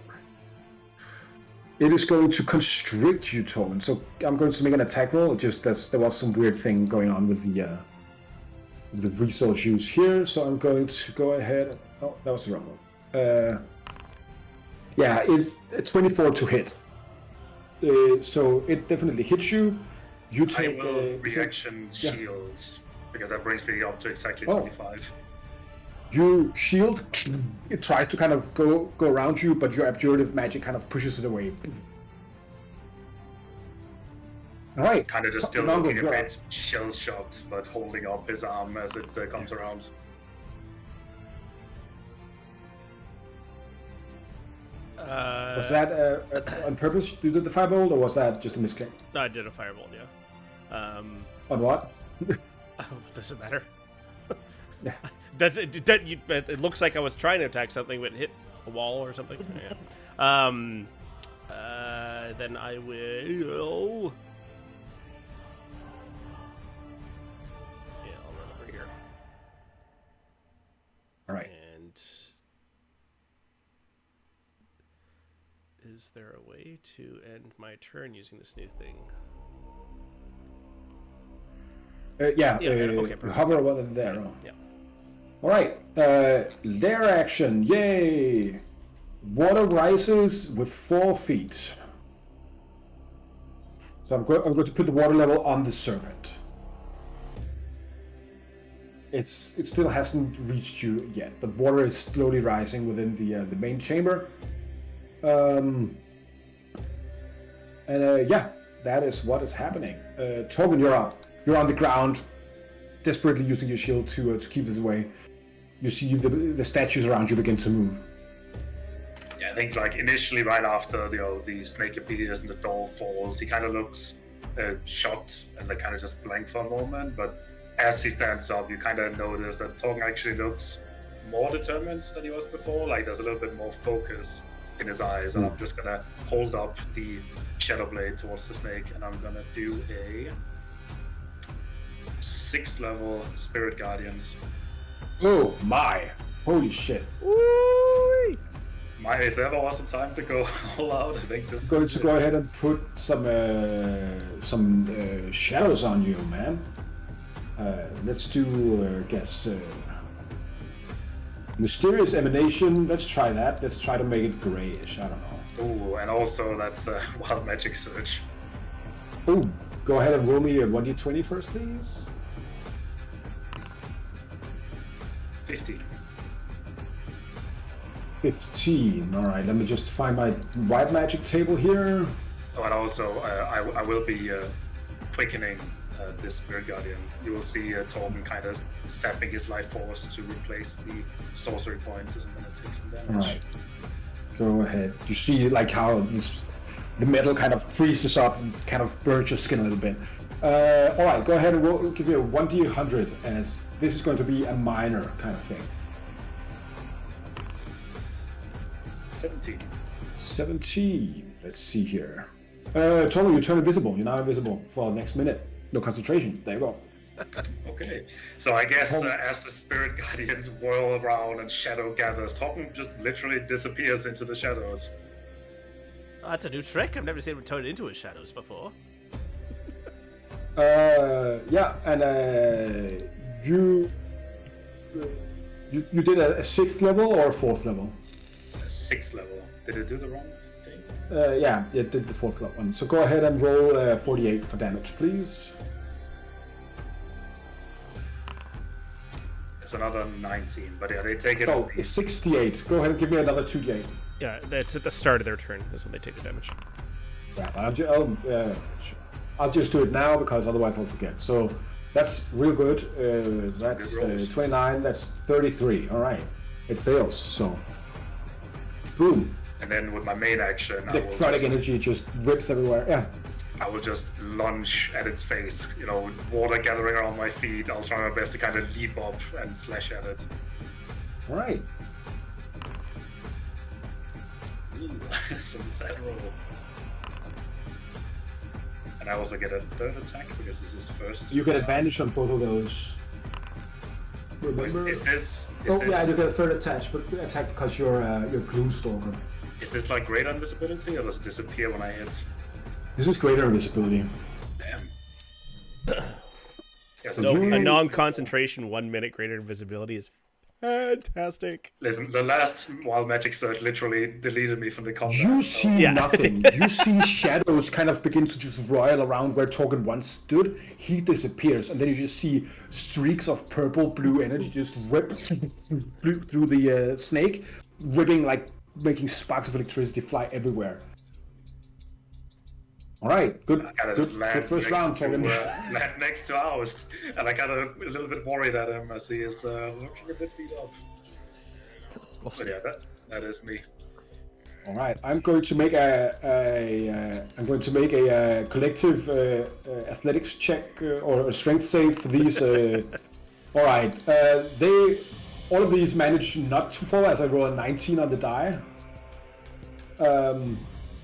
It is going to constrict you, Torben. So I'm going to make an attack roll. Just as there was some weird thing going on with the resource use here. So I'm going to go ahead. Oh, that was the wrong one. Yeah, it's 24 to hit. So it definitely hits you. You take. I will reaction shields because that brings me up to exactly 25. You shield, it tries to kind of go around you, but your abjurative magic kind of pushes it away. Alright. Kind of just still looking a bit shell-shocked, but holding up his arm as it comes around. Was that on purpose you did the firebolt, or was that just a misclick? I did a firebolt, yeah. On what? Does it matter? Yeah. It looks like I was trying to attack something, but hit a wall or something. Yeah. Then I will. Yeah, I'll run over here. All right. And is there a way to end my turn using this new thing? Yeah. Okay. Hover over there. Oh. Yeah. All right, lair action, yay! Water rises with 4 feet. So I'm going to put the water level on the serpent. It still hasn't reached you yet, but water is slowly rising within the main chamber. Yeah, that is what is happening. Torben, you're up. You're on the ground, desperately using your shield to keep this away. You see the statues around you begin to move. Yeah, I think like initially right after the snake appears and the door falls, he kind of looks shocked and like kind of just blank for a moment. But as he stands up, you kind of notice that Torgen actually looks more determined than he was before. Like there's a little bit more focus in his eyes, and I'm just gonna hold up the shadow blade towards the snake, and I'm gonna do a 6th level Spirit Guardians. Oh my! Holy shit! Woo! If there ever was a time to go all out, I think this is Going to go ahead and put some shadows on you, man. Let's do, Mysterious Emanation. Let's try that. Let's try to make it grayish. I don't know. Ooh, and also that's Wild Magic Surge. Ooh, go ahead and roll me a 1d20 first, please. 15. 15. All right, let me just find my Wild Magic table here. Oh, and also I will be quickening this Spirit Guardian. You will see Torben kind of sapping his life force to replace the sorcery points, and then it takes some damage. All right, go ahead. You see like how the metal kind of freezes up and kind of burns your skin a little bit. All right, go ahead and we'll give you a 1d100, as this is going to be a minor kind of thing. 17. 17. Let's see here. Tommy, you turn invisible. You're now invisible for the next minute. No concentration. There you go. Okay, so I guess as the Spirit Guardians whirl around and shadow gathers, Torben just literally disappears into the shadows. That's a new trick. I've never seen him turn into his shadows before. Yeah, and you did a 6th level or a 4th level? 6th level. Did it do the wrong thing? Yeah, it did the 4th level one. So go ahead and roll 48 for damage, please. It's another 19, but yeah, they take it. Oh, it's 68. Go ahead and give me another 2d8. Yeah, that's at the start of their turn. Is when they take the damage. Yeah, but I'll just do it now because otherwise I'll forget. So that's real good. That's Good rolls. 29. That's 33. All right, it fails. So boom. And then with my main action, The necrotic energy just rips everywhere. Yeah. I will just lunge at its face, you know, with water gathering around my feet. I'll try my best to kind of leap up and slash at it. All right. Ooh, some sad roll. And I also get a 3rd attack because this is first. You get advantage on both of those. Remember? Is this? Yeah, you get a 3rd attack because you're Gloomstalker. Is this like greater invisibility, or does it disappear when I hit? This is greater invisibility. Damn. Yeah, so No, you- a non-concentration 1 minute greater invisibility is fantastic. listen, the last Wild Magic Surge literally deleted me from the combat. You so- see Yeah. nothing. You see shadows kind of begin to just roil around where Torgen once stood. He disappears, and then you just see streaks of purple-blue energy just rip through the snake, ripping, like, making sparks of electricity fly everywhere. All right, good, I kind of good, just land good first next round, to, Torgen. land next to ours, and I kind of a little bit worried at him as he is looking a bit beat up. But yeah, that is me. All right, I'm going to make a collective athletics check or a strength save for these. All right, all of these manage not to fall as I roll a 19 on the die.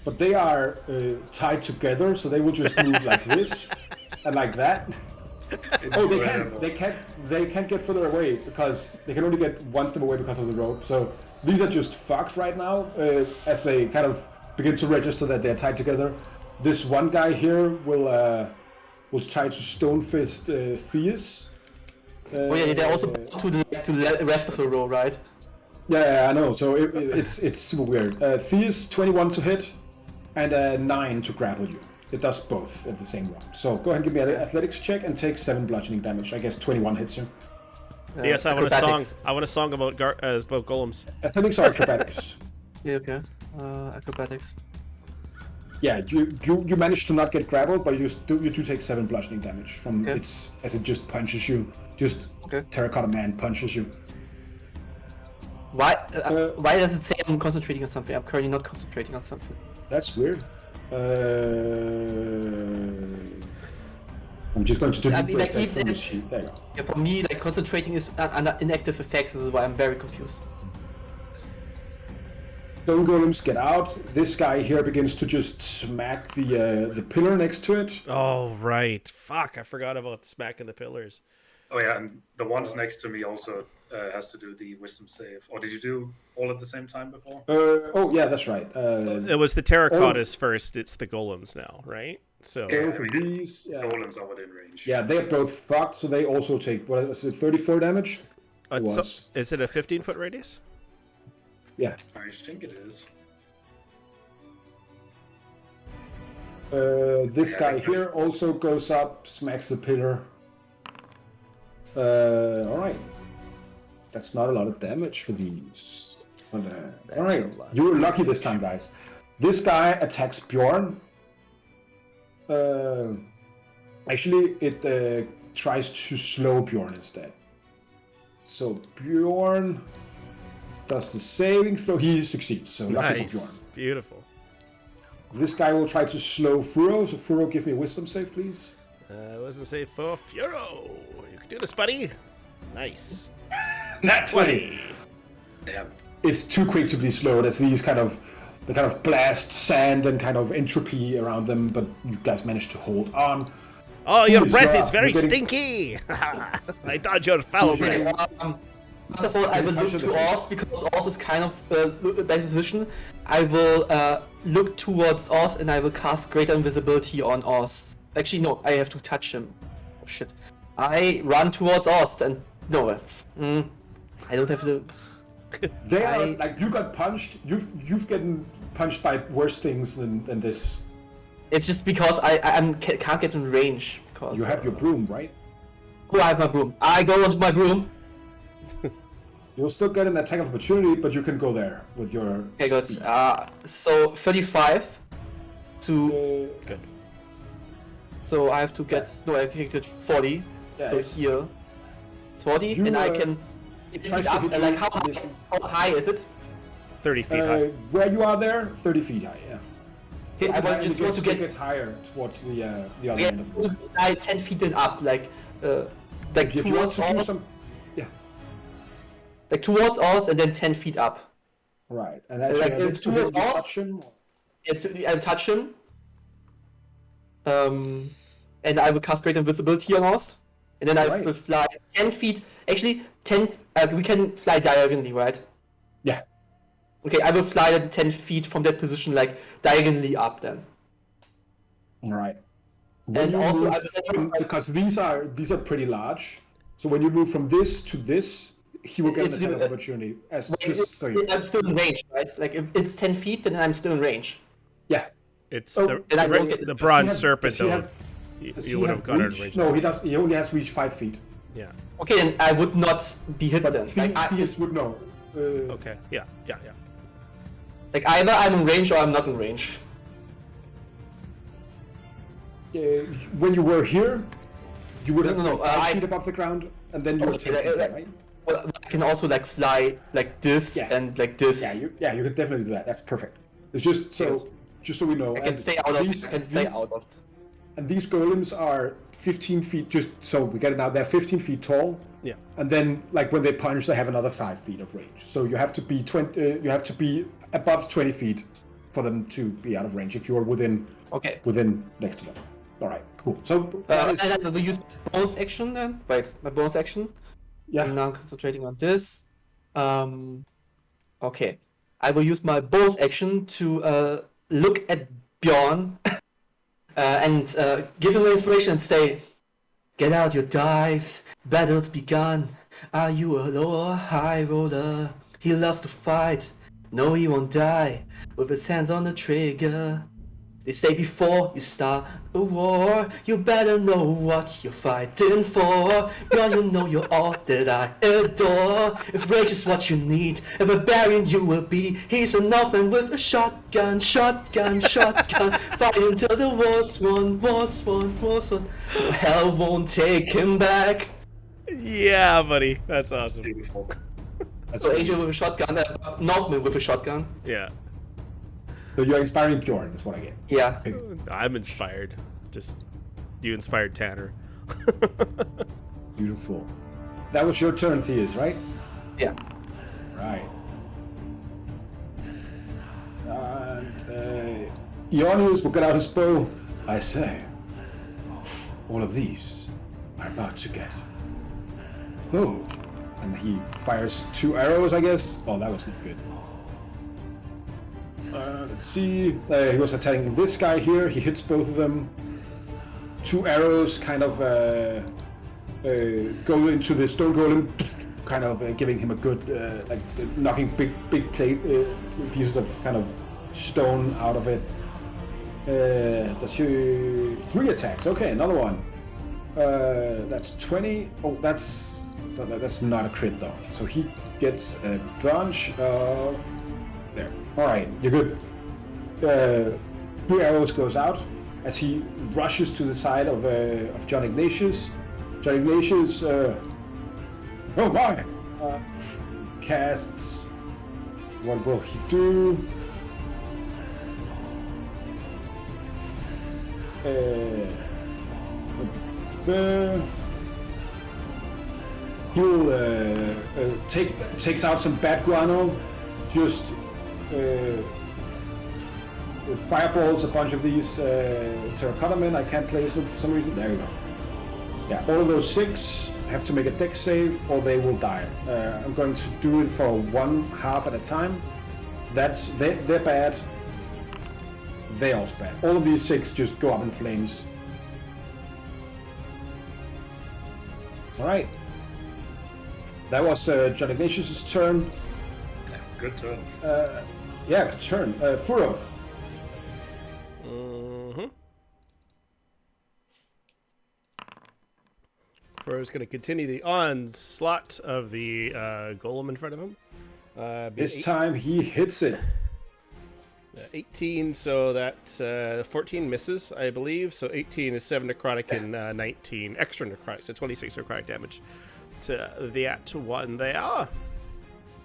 But they are tied together, so they will just move like this and like that. Oh, they can't get further away because they can only get one step away because of the rope. So these are just fucked right now as they kind of begin to register that they're tied together. This one guy here will try to stone fist Theus. Oh yeah, they're also to the rest of the row, right? Yeah, I know. So it's super weird. Theus 21 to hit and 9 to grapple you. It does both at the same round. So go ahead and give me an athletics check and take 7 bludgeoning damage. I guess 21 hits you. Yes, I want a song. Acrobatics. I want a song about golems. Athletics or acrobatics? Yeah, okay. Acrobatics. Yeah, you managed to not get grappled, but you do take 7 bludgeoning damage from Okay. its as it just punches you. Just Okay. Terracotta Man punches you. Why does it say I'm concentrating on something? I'm currently not concentrating on something. That's weird. I'm just going to do I the mean, like, effect from even- this sheet. There you go. Yeah, for me, like concentrating is under inactive effects. This is why I'm very confused. Stone golems get out. This guy here begins to just smack the pillar next to it. Oh right, fuck! I forgot about smacking the pillars. Oh yeah, and the ones next to me also has to do the wisdom save. Or did you do all at the same time before? Oh yeah, that's right. It was the terracottas first. It's the golems now, right? So Yeah. Both of these. Yeah. Golems are within range. Yeah, they're both fucked, so they also take, what is it, 34 damage? It was. Is it a 15-foot radius? Yeah. I think it is. This Yeah, I guy think here also goes up, smacks the pillar. Alright. That's not a lot of damage for these. Alright, you were lucky this time, guys. This guy attacks Bjorn. Actually, it tries to slow Bjorn instead. So Bjorn does the saving throw. He succeeds, so lucky for Bjorn. Nice. Beautiful. This guy will try to slow Furo. So Furo, give me a wisdom save, please. Wisdom save for Furo. You can do this, buddy. Nice. Nat 20. Damn. It's too quick to be slowed as these kind of blast sand and kind of entropy around them, but you guys managed to hold on. Oh, your Who breath up? is very You're getting- stinky. I thought you're foul Who's your- breath. First of all, I will look to Oz because Oz is kind of bad position. I will look towards Oz and I will cast Greater Invisibility on Oz. Actually, no, I have to touch him. Oh shit! I run towards Oz and no, I don't have to. They are like you got punched. You've gotten punched by worse things than this. It's just because I can't get in range because You have your broom, right? Oh, I have my broom. I go onto my broom. You'll still get an attack of opportunity, but you can go there with your. Okay, good. speed. So 35 to. Good. So I have to get. No, I can get 40. Yeah, So it's- here, 40, You, and I can. It Is tries it to up? hit you Like in how high? distance. How high is it? 30 feet high. Where you are there, 30 feet high. Yeah. Okay, I It just want to it get. gets higher towards the other Yeah, end of the room. 10 feet and up, like If you want towards to do us, some, yeah, like towards us, and then 10 feet up. right, and as Like, you next to him, towards you us? touch him. I touch him. And I will cast Great Invisibility on us. And then I Right. will fly 10 feet. Actually, 10. We can fly diagonally, right? Yeah. Okay, I will fly then 10 feet from that position, like diagonally up then. All right. And also, because these are pretty large, so when you move from this to this, he will get an It's attack of even- opportunity. As Wait, just so you- I'm still in range, right? Like if it's 10 feet, then I'm still in range. yeah. It's Oh, the, and I don't get- the Does bronze he have- serpent, does he though. have- You, Does you he would have have got out of reach? range. No, he does. He only has reached 5 feet. Yeah. Okay, then I would not be hit But then. Like, Theus would know. Okay. Yeah. Yeah. Yeah. like either I'm in range or I'm not in range. When you were here, you would have No, been 5 I- feet above the ground, and then you were Okay, 10 feet, like- right? Well, I can also like fly like this Yeah. and like this. Yeah, you could definitely do that. That's perfect. It's just so we know. I can and stay out of. these- I can stay these- out of. And these golems are 15 feet. Just so we get it out, they're 15 feet tall. Yeah. And then, like when they punch, they have another 5 feet of range. So you have to be you have to be above 20 feet for them to be out of range. If you are within Okay. next to them. All right, cool. So that is, And then I will use my bonus action then. Wait, my bonus action. yeah. I'm now concentrating on this. Okay. I will use my bonus action to look at Bjorn and give him an inspiration and say, "Get out your dice, battle's begun. Are you a low or high roller? He loves to fight. No, he won't die with his hands on the trigger. They say before you start a war, you better know what you're fighting for. Girl, you know you're all that I adore. If rage is what you need, a barbarian you will be. He's an Northman with a shotgun, shotgun, shotgun. Fighting till the war's won, war's won, war's won. Hell won't take him back." Yeah, buddy. That's awesome. Beautiful. So Angel with a shotgun, Northman with a shotgun. Yeah. So you're inspiring Bjorn. That's what I get. Yeah. I'm inspired. Just you inspired Tanner. Beautiful. That was your turn, Theus, right? Yeah. Right. And Ionius will get out his bow. I say, all of these are about to get moved. And he fires 2 arrows, I guess. Oh, that was not good. Let's see. He was attacking this guy here. He hits both of them. 2 arrows kind of go into the stone golem. kind of giving him a good, knocking big plate pieces of kind of stone out of it. Does she 3 attacks? Okay, another one. That's 20. Oh, that's not a crit though. So he gets a bunch of there. All right, you're good. 2 arrows goes out as he rushes to the side of John Ignatius. John Ignatius, oh my! Casts. What will he do? He'll takes out some bad guano, just fireballs a bunch of these terracotta men. I can't place them for some reason. There you go. Yeah, all of those 6 have to make a dex save or they will die. I'm going to do it for 1/2 at a time. They're bad. They also bad. All of these 6 just go up in flames. All right. That was John Ignatius' turn. Good turn. Yeah, good turn. Furo. Furo's going to continue the onslaught of the golem in front of him. This time he hits it. 18, so that 14 misses, I believe. So 18 is 7 necrotic and 19 extra necrotic, so 26 necrotic damage to that one there.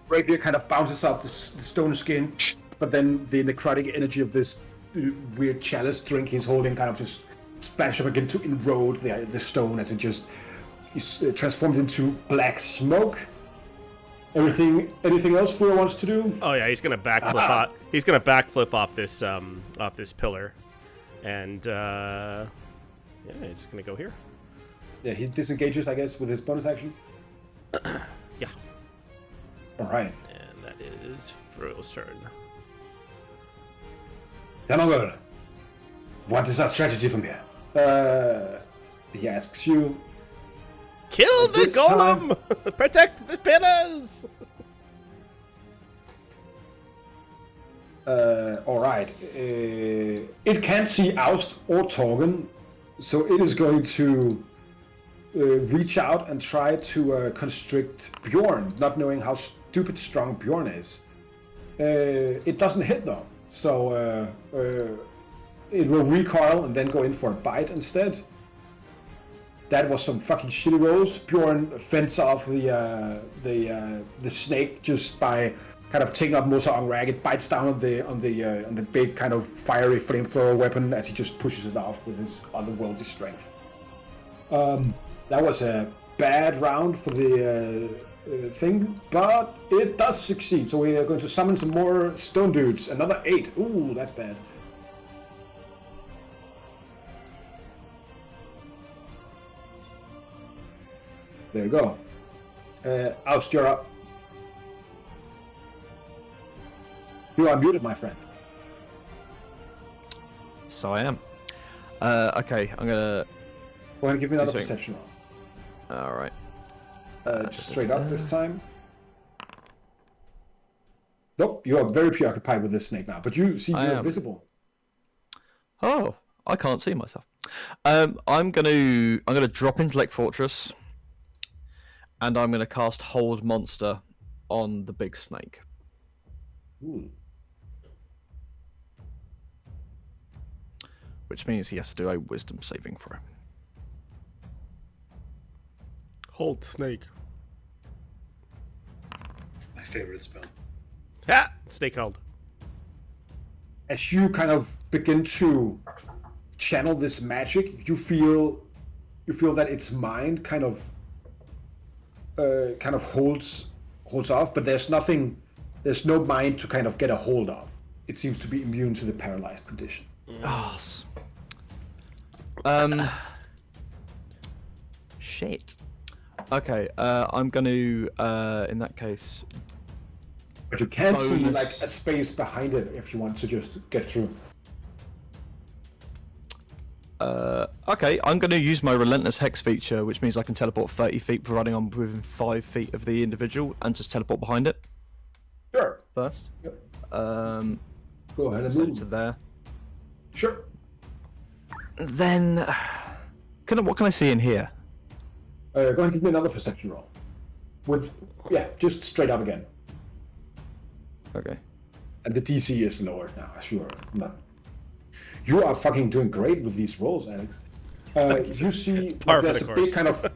Rapier kind of bounces off the stone skin, but then the necrotic energy of this weird chalice drink he's holding kind of just splashes up again to erode the stone as it just is transformed into black smoke. Anything else Furo wants to do? Oh yeah, he's gonna backflip. He's gonna backflip off this pillar, and yeah, he's gonna go here. Yeah, he disengages, I guess, with his bonus action. Yeah. All right. And that is Furo's turn. Demagogue, what is our strategy from here? He asks you. Kill the golem! Protect the pillars! Alright. It can't see Oust or Torgen, so it is going to reach out and try to constrict Bjorn, not knowing how stupid strong Bjorn is. It doesn't hit though, so it will recoil and then go in for a bite instead. That was some fucking shitty rolls. Bjorn fends off the snake just by kind of taking up Mosa Angrag. It bites down on the big kind of fiery flamethrower weapon as he just pushes it off with his otherworldly strength. That was a bad round for the thing, but it does succeed. So we are going to summon some more stone dudes. Another 8. Ooh, that's bad. There you go. Oust, you're up. You are muted, my friend. So I am. Okay, I'm gonna. Go ahead and give me another something. perception roll. All right. Just straight up this time. Nope, you are very preoccupied with this snake now, but you see you're visible. Oh, I can't see myself. I'm gonna drop into Lake Fortress, and I'm gonna cast Hold Monster on the big snake. Ooh. Which means he has to do a Wisdom saving throw. Hold snake. My favorite spell. Ha! Snake hold. As you kind of begin to channel this magic, you feel that its mind kind of holds off, but there's no mind to kind of get a hold of. It seems to be immune to the paralyzed condition. Oh. Shit. Okay, I'm going to, in that case... But you can see bonus. like a space behind it if you want to just get through. Okay, I'm going to use my Relentless Hex feature, which means I can teleport 30 feet, providing I'm within 5 feet of the individual, and just teleport behind it Sure. first. Yep. Go ahead and set it move. to there. Sure. Then, what can I see in here? Go ahead and give me another perception roll. Just straight up again. Okay. And the DC is lower now, sure. No. You are fucking doing great with these rolls, Alex. You see, par for there's the a course. big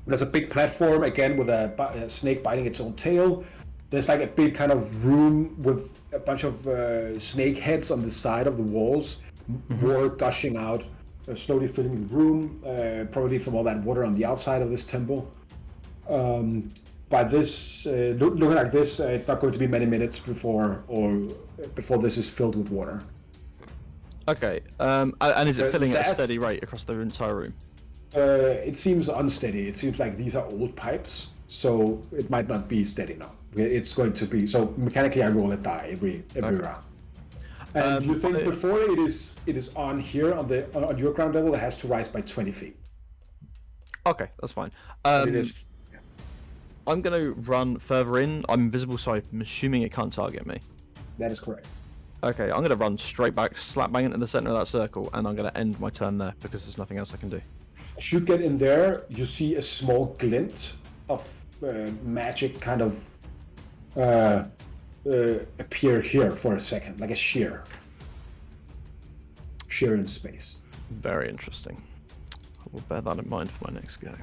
there's a big platform again with a snake biting its own tail. There's like a big kind of room with a bunch of snake heads on the side of the walls, water gushing out, slowly filling the room, probably from all that water on the outside of this temple. By this, looking like this, it's not going to be many minutes before this is filled with water. Okay. And is it filling at a that's- steady rate across the entire room? It seems unsteady. It seems like these are old pipes, so it might not be steady now. It's going to be so mechanically. I roll a die every round. And you think before it is on here on your ground level, it has to rise by 20 feet. Okay, that's fine. It is. I'm going to run further in. I'm invisible, so I'm assuming it can't target me. That is correct. Okay, I'm going to run straight back, slap bang into the center of that circle, and I'm going to end my turn there because there's nothing else I can do. As you get in there, you see a small glint of magic kind of appear here for a second, like a shear in space. Very interesting. I will bear that in mind for my next go.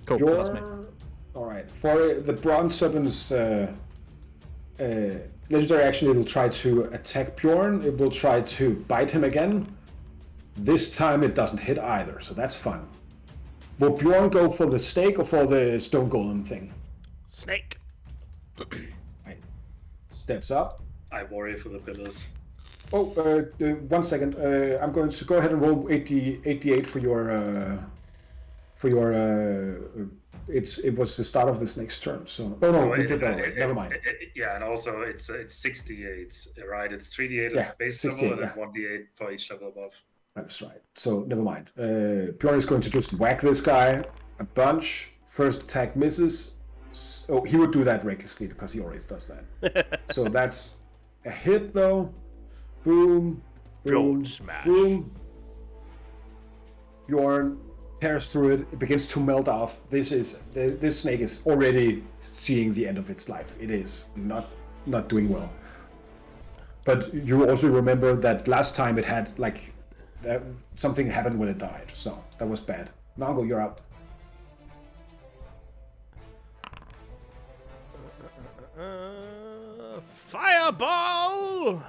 Cool, that's me. All right. For the bronze serpent's legendary action, it'll try to attack Bjorn. It will try to bite him again. This time it doesn't hit either, so that's fun. Will Bjorn go for the snake or for the stone golem thing? Snake. Right. Steps up. I worry for the pillars. Oh, 1 second. I'm going to go ahead and roll 88 for your. It was the start of this next turn. So we did that already. Never mind. Yeah, and also it's 68, right? It's 3d8 Yeah, at base 68, level and yeah. 1d8 for each level above. That's right. So never mind. Bjorn is going to just whack this guy a bunch. First attack misses. So he would do that recklessly because he always does that. So that's a hit though. Boom. Boom. Gold smash. Boom. Bjorn tears through it. It begins to melt off. This snake is already seeing the end of its life. It is not doing well. But you also remember that last time it had something happened when it died. So that was bad. Mongo, you're up. Fireball!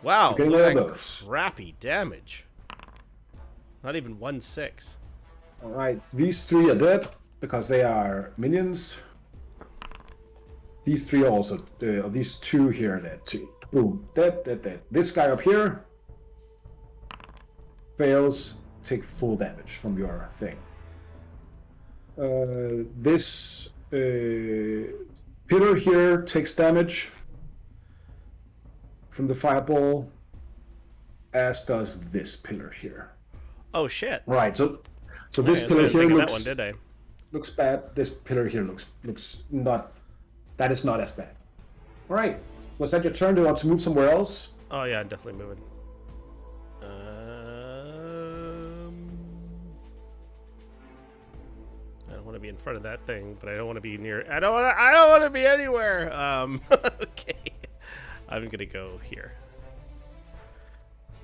Wow, You're getting look all at that those. crappy damage. Not even 1/6. All right, these three are dead because they are minions. These three are also, these two here are dead too. Boom, dead. This guy up here fails, take full damage from your thing. This pillar here takes damage from the fireball, as does this pillar here. Oh shit. Right, so I this didn't pillar here think of looks that one, did I? looks bad. This pillar here looks not. That is not as bad. All right, was that your turn? Do you want to move somewhere else? Oh yeah, definitely moving. I don't want to be in front of that thing, but I don't want to be near. I don't want to be anywhere. Okay, I'm gonna go here.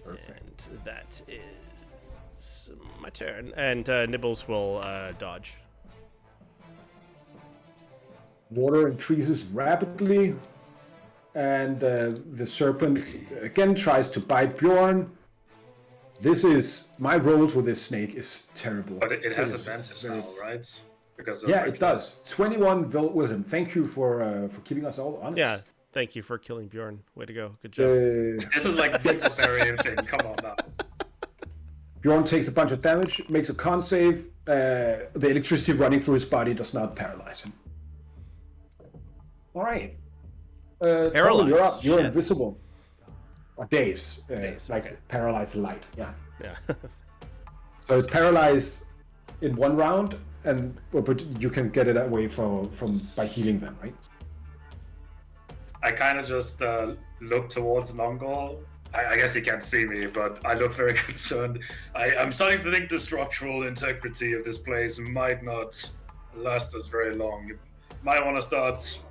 Perfect. And that is my turn. And Nibbles will dodge. Water increases rapidly, and the serpent again tries to bite Bjorn. This is my rolls with this snake is terrible. But it has is advantage very- now, right? Because of Yeah, it reckless. does. 21 Wilhelm. Thank you for keeping us all honest. Yeah, thank you for killing Bjorn. Way to go. Good job. This is like the barbarian thing. Come on now. Bjorn takes a bunch of damage, makes a con save. The electricity running through his body does not paralyze him. All right. Tony, you're Paralyzed? up. You're Shit. invisible. or daze, Daze, like okay. paralyzed light. Yeah. Yeah. So it's paralyzed in one round, but you can get it away from by healing them, right? I kind of just look towards Nongol. I guess he can't see me, but I look very concerned. I'm starting to think the structural integrity of this place might not last us very long. You might want to start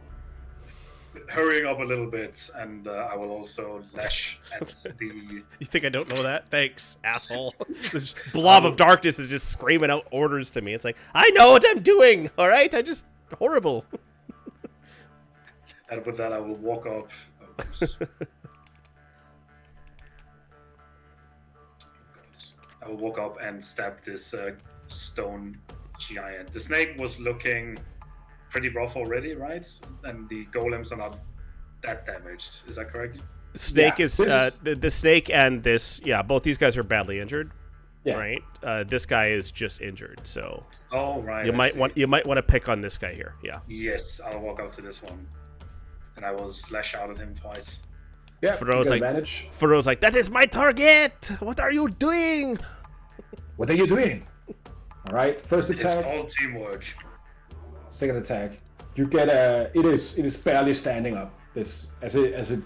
hurrying up a little bit, and I will also lash at the. You think I don't know that? Thanks, asshole. This blob of darkness is just screaming out orders to me. It's like, I know what I'm doing, all right? I just horrible. And with that, I will walk up. Oops. I will walk up and stab this stone giant. The snake was looking pretty rough already, right? And the golems are not that damaged. Is that correct? Snake Yeah, is this- the snake and this. Yeah, both these guys are badly injured. Yeah. Right. This guy is just injured, so Oh, right. you I might see. want to pick on this guy here. Yeah. Yes, I'll walk up to this one, and I will slash out at him twice. Yeah. Frodo's you like- get advantage. Frodo's like, that is my target. What are you doing? What are you doing? All right. First It's attack. all teamwork. Second attack. You get it is barely standing up. This as it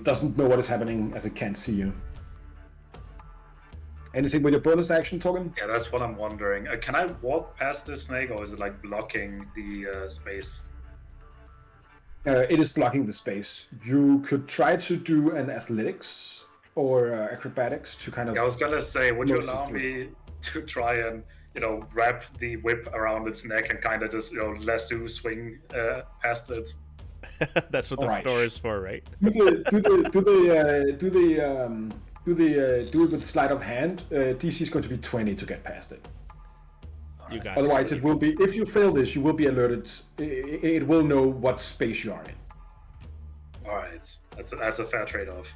doesn't know what is happening as it can't see you. Anything with your bonus action, Torgen? Yeah, that's what I'm wondering. Can I walk past this snake, or is it like blocking the space? It is blocking the space. You could try to do an athletics or acrobatics to kind of. Yeah, I was gonna say, would you Most allow of me to try and wrap the whip around its neck and kind of just lasso swing past it? That's what the Alright. door is for, right? do it with sleight of hand. DC is going to be 20 to get past it. You guys. Otherwise, it will be. If you fail this, you will be alerted. It will know what space you are in. All right, that's a fair trade-off.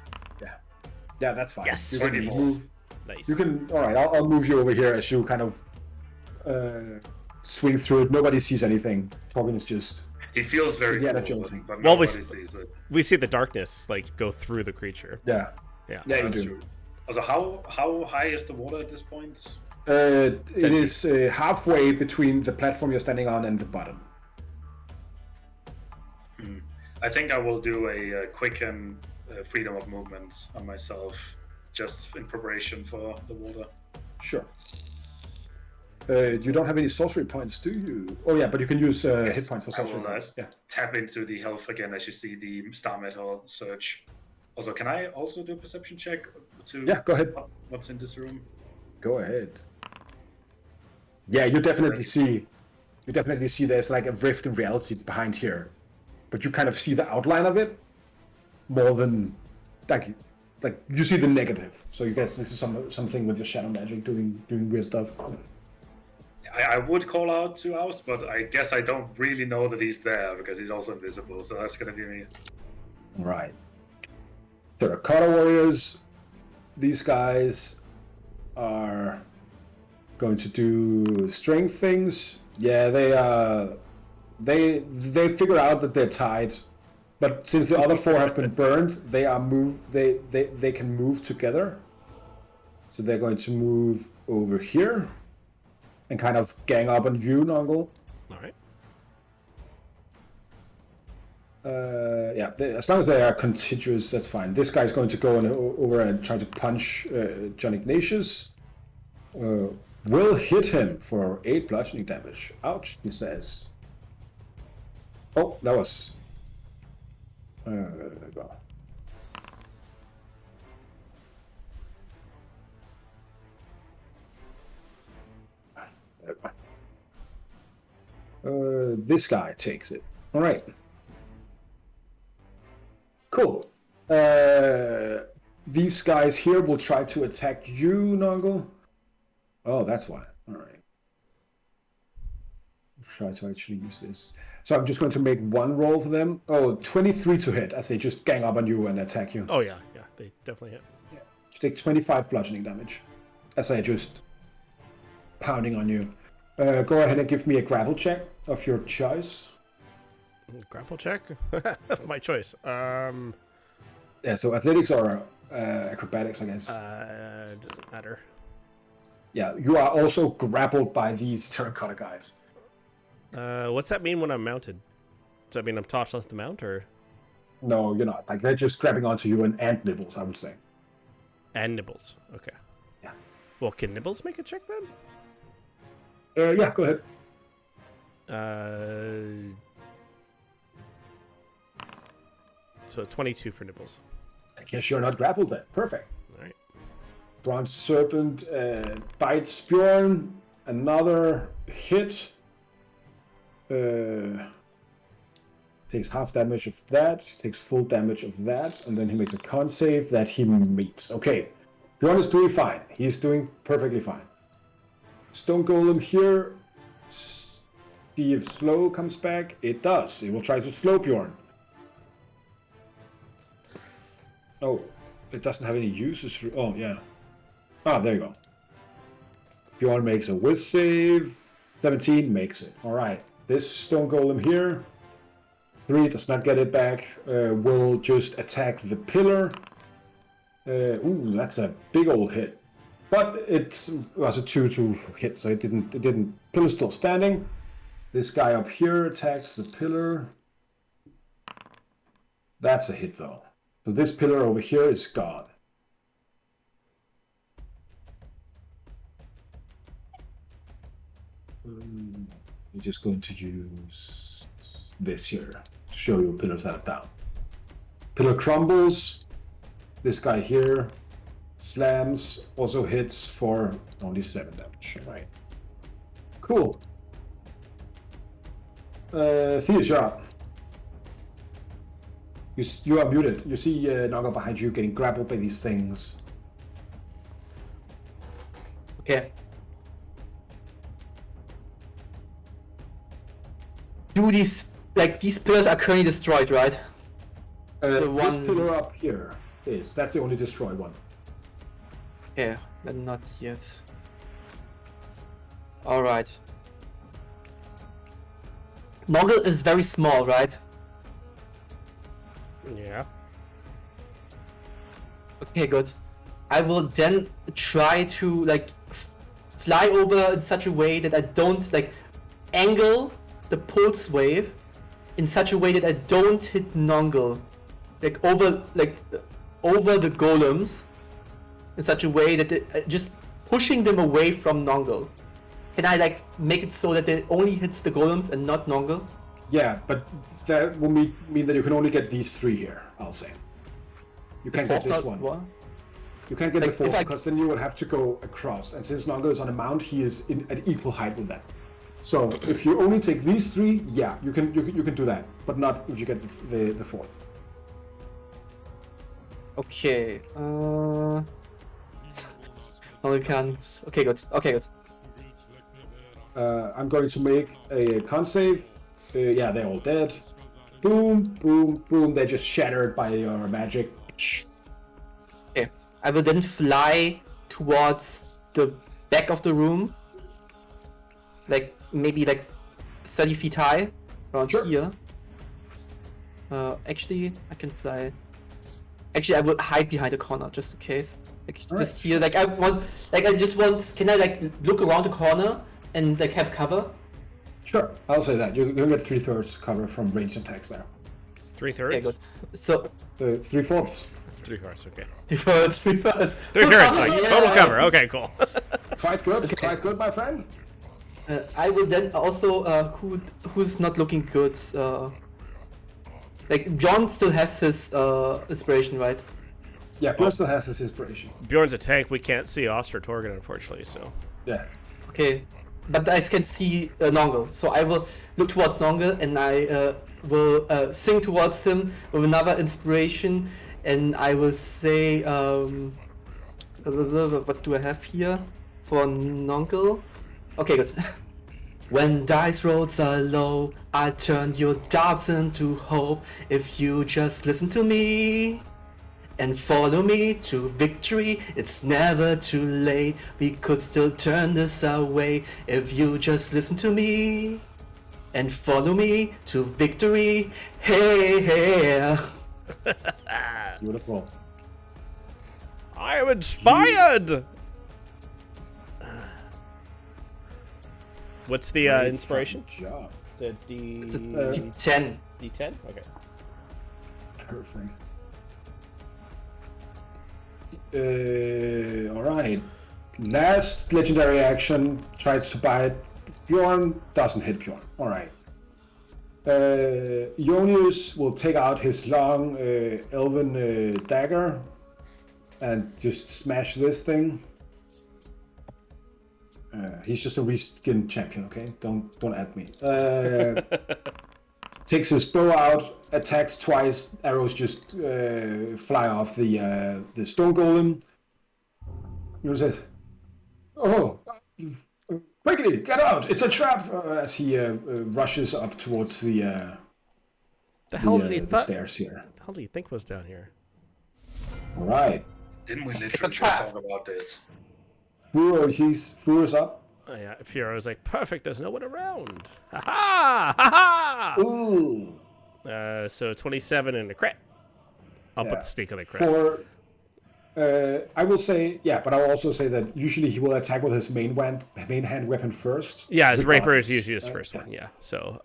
Yeah, that's fine. Yes. You can 24. move. Nice. You can. All right, I'll move you over here as you kind of swing through it. Nobody sees anything. Torgen is just. He feels very Yeah, that cool, jolting. but Well, we nobody s- sees it. We see the darkness like go through the creature. Yeah. Yeah. Yeah, you That's do. true. Also, how high is the water at this point? It is halfway between the platform you're standing on and the bottom. I think I will do a quicken freedom of movement on myself, just in preparation for the water. Sure. You don't have any sorcery points, do you? Oh yeah, but you can use hit Yes, points for I sorcery will, points. Yeah. Tap into the health again as you see the star metal surge. Also, can I also do a perception check to Yeah, go ahead. spot what's in this room? Go ahead. Yeah, you definitely see. You definitely see there's like a rift in reality behind here, but you kind of see the outline of it more than like you see the negative. So you guess this is something with your shadow magic doing weird stuff. I would call out to Oust, but I guess I don't really know that he's there because he's also invisible. So that's gonna be me. Right. Terracotta warriors. These guys are going to do strength things. Yeah, they figure out that they're tied, but since the other four have been burned, they can move together. So they're going to move over here and kind of gang up on you, Nongle. All right. Yeah, as long as they are contiguous, that's fine. This guy's going to go over and try to punch John Ignatius. Will hit him for 8 bludgeoning damage. Ouch, he says. Oh, that was. Well. This guy takes it. All right. Cool. These guys here will try to attack you, Nongle. Oh, that's why. All right. Try to actually use this. So I'm just going to make one roll for them. Oh, 23 to hit as they just gang up on you and attack you. Oh yeah, yeah, they definitely hit. You take 25 bludgeoning damage as they just pounding on you. Go ahead and give me a grapple check of your choice. Grapple check, my choice. Yeah, so athletics or acrobatics, I guess. Doesn't matter. Yeah, you are also grappled by these terracotta guys. What's that mean when I'm mounted? Does that mean I'm tossed off the mount, or? No, you're not. Like, they're just grabbing onto you and nibbles, I would say. And nibbles. Okay. Yeah. Well, can nibbles make a check then? Yeah, go ahead. So 22 for nibbles. I guess you're not grappled then. Perfect. All right. Bronze Serpent bites Bjorn. Another hit. Takes half damage of that. Takes full damage of that. And then he makes a con save that he meets. Okay. Bjorn is doing fine. He's doing perfectly fine. Stone Golem here. See if slow comes back. It does. It will try to slow Bjorn. Oh, it doesn't have any uses. Oh, yeah. Ah, there you go. Bjorn makes a whiz save. 17 makes it. All right. This Stone Golem here. 3 does not get it back. Will just attack the pillar. Ooh, that's a big old hit. But it was a 2-2 hit, so it didn't. Pillar's still standing. This guy up here attacks the pillar. That's a hit, though. So this pillar over here is gone. I'm just going to use this here to show you pillars that are down. Pillar crumbles. This guy here slams, also hits for only 7 damage. All right. Cool. Theus, you're up. You are muted. You see Naga behind you getting grappled by these things. Okay. Do these pillars are currently destroyed, right? This one- pillar up here is. That's the only destroyed one. Yeah, then not yet. Alright. Noggle is very small, right? Yeah. Okay, good. I will then try to fly over in such a way that I don't angle the pulse wave in such a way that I don't hit Nongle. Over the golems in such a way that just pushing them away from Nongle. Can I make it so that it only hits the golems and not Nongle? Yeah, but that will mean that you can only get these 3 here, I'll say. You can't get this one. What? You can't get the Like, fourth if I- because then you would have to go across. And since Nongo is on a mount, he is at equal height with that. So if you only take these 3, yeah, you can do that, but not if you get the fourth. Okay. No, you can't. Okay, good. Okay, good. I'm going to make a con save. Yeah, they're all dead. Boom, boom, boom. They're just shattered by your magic. Okay. I will then fly towards the back of the room. Maybe 30 feet high. Around Sure. here. Actually, I can fly. Actually, I will hide behind a corner just in case. Just here. I just want. Can I look around the corner and have cover? Sure, I'll say that. You'll get 3/3 cover from ranged attacks there. 3/3? Okay, good. So 3/4. 3/4, okay. 3/4, 3/4. 3/3, total cover. Okay, cool. Quite good, quite good, my friend. I will then also who's not looking good. John still has his inspiration, right? Yeah, Bjorn still has his inspiration. Bjorn's a tank. We can't see Oster Torgen, unfortunately, so. Yeah. Okay, but I can see Nongle, so I will look towards Nongle and I will sing towards him with another inspiration, and I will say, what do I have here for Nongle? Okay, good. When dice rolls are low, I turn your doubts into hope. If you just listen to me and follow me to victory, it's never too late. We could still turn this our way. If you just listen to me and follow me to victory, hey, hey. Beautiful. I am inspired. What's the Great inspiration? fucking job. It's a D. It's a D10. D10. Okay. Perfect. All right. Last legendary action. Tries to bite. Bjorn doesn't hit Bjorn. All right. Ionius will take out his long elven dagger and just smash this thing. He's just a reskin champion, okay? Don't add me. Takes his bow out, attacks twice. Arrows just fly off the stone golem. You says, "Oh, quickly, get out! It's a trap!" As he rushes up towards the hell did he the stairs here. What the hell do you think was down here? All right. Didn't we literally just talk about this? Furo's up. Oh yeah, Furo was like, perfect. There's no one around. Ha ha! Ha ha! Ooh. So 27 and a crit. I'll put the sneak on a crit. For I will say, yeah, but I'll also say that usually he will attack with his main hand weapon first. Yeah, his rapier is regardless. usually his first one. Yeah. So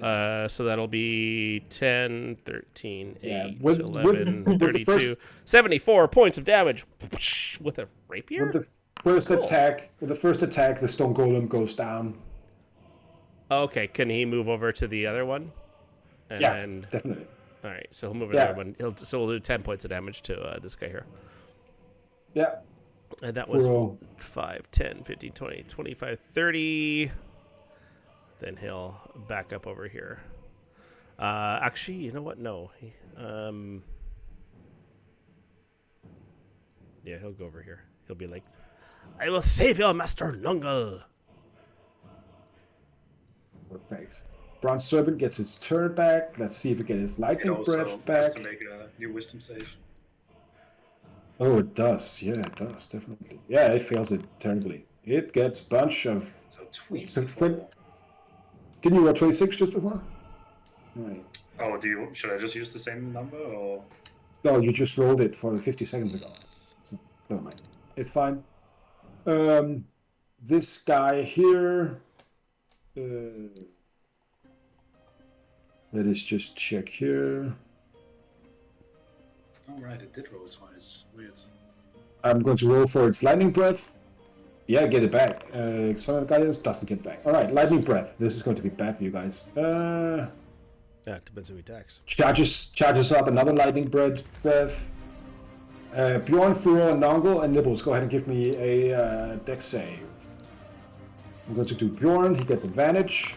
so that'll be 10, 13, 8, Yeah, with- 11, with the 32, 74 points of damage with a rapier. With the first attack, the stone golem goes down. Okay, can he move over to the other one? And Yeah, then, definitely. all right, so he'll move to the other one. So we'll do 10 points of damage to this guy here. Yeah. And that was Furo. 5, 10, 15, 20, 25, 30. Then he'll back up over here. Actually, you know what? No. Yeah, he'll go over here. He'll be like, I will save you, Master Nungle. Perfect. Bronze Serpent gets its turn back. Let's see if it gets its It lightning also breath back. has to make a new wisdom save. Oh, it does. Yeah, it does, definitely. Yeah, it fails it terribly. It gets a bunch of... So 24. So didn't you roll 26 just before? Right. Oh, should I just use the same number or? No, you just rolled it for 50 seconds ago. So, never mind. It's fine. This guy here... let us just check here. Oh right, it did roll twice. Weird. I'm going to roll for its lightning breath. Yeah, get it back. Some guidance doesn't get back. All right, lightning breath. This is going to be bad for you guys. Yeah, it depends who he attacks. Charges up another lightning breath. Bjorn, Furo, and Nongle and Nibbles, go ahead and give me a dex save. I'm going to do Bjorn. He gets advantage.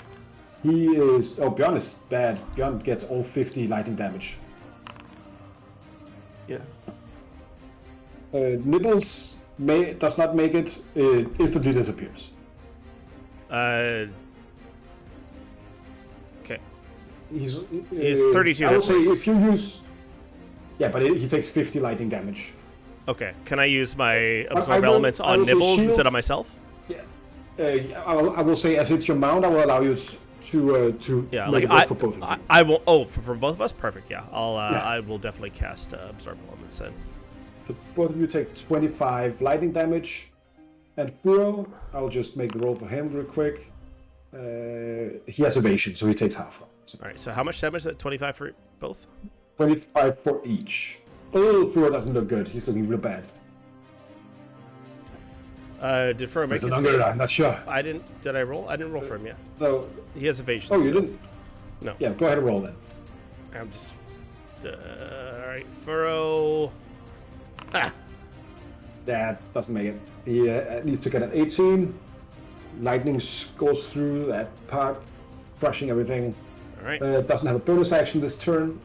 He is... Oh, Bjorn is bad. Bjorn gets all 50 lightning damage. Yeah. Nibbles does not make it. It instantly disappears. Okay. He's 32 I hit would say points. if you use... Yeah, but he takes 50 lightning damage. Okay, can I use my I absorb will- elements I on will say Nibbles shield. instead of myself? Yeah. I will say, as it's your mount, I will allow you to Yeah, make like it work for both of you. I will. Oh, for both of us, perfect. Yeah, Yeah. I will definitely cast absorb elements then. So both of you take 25 lightning damage. And Furo, I'll just make the roll for him real quick. He has evasion, so he takes half. So All right. So how much damage is that? 25 for both. 25 for each. Oh, Furo doesn't look good. He's looking real bad. Did Furo make Is it a longer? save? I'm not sure. I didn't. Did I roll? I didn't roll for him yet. No. He has evasion. Oh, you so didn't? No. Yeah, go ahead and roll then. I'm just. All right, Furo. Ah. That doesn't make it. He needs to get an 18. Lightning goes through that part, crushing everything. All right. Doesn't have a bonus action this turn.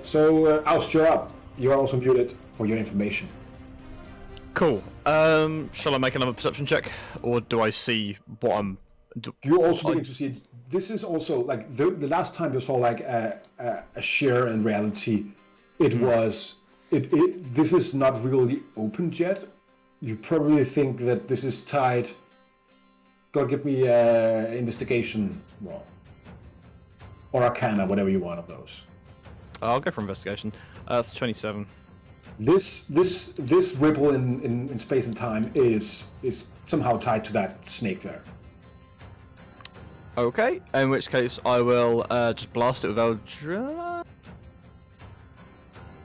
So, Oust, you're up. You're also muted for your information. Cool. Shall I make another perception check, or do I see what I'm? You also begin to see it. This is also like the last time you saw like a share in reality. It was this is not really opened yet. You probably think that this is tied. Go give me investigation roll or Arcana, whatever you want of those. I'll go for investigation. That's 27. This ripple in space and time is somehow tied to that snake there. Okay, in which case I will just blast it with Eldra.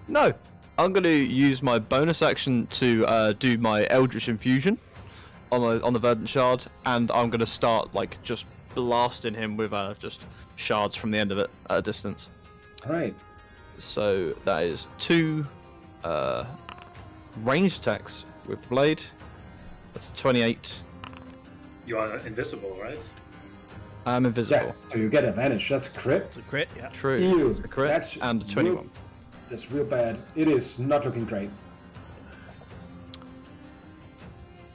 No, I'm going to use my bonus action to do my Eldritch Infusion on the Verdant Shard, and I'm going to start like just blasting him with just shards from the end of it at a distance. All right. So that is 2 ranged attacks with the blade. That's 28. You are invisible, right? I'm invisible. Yeah, so you get advantage. That's a crit. It's a crit, yeah. True. Ew, It's a crit that's and a 21. real- That's real bad. It is not looking great.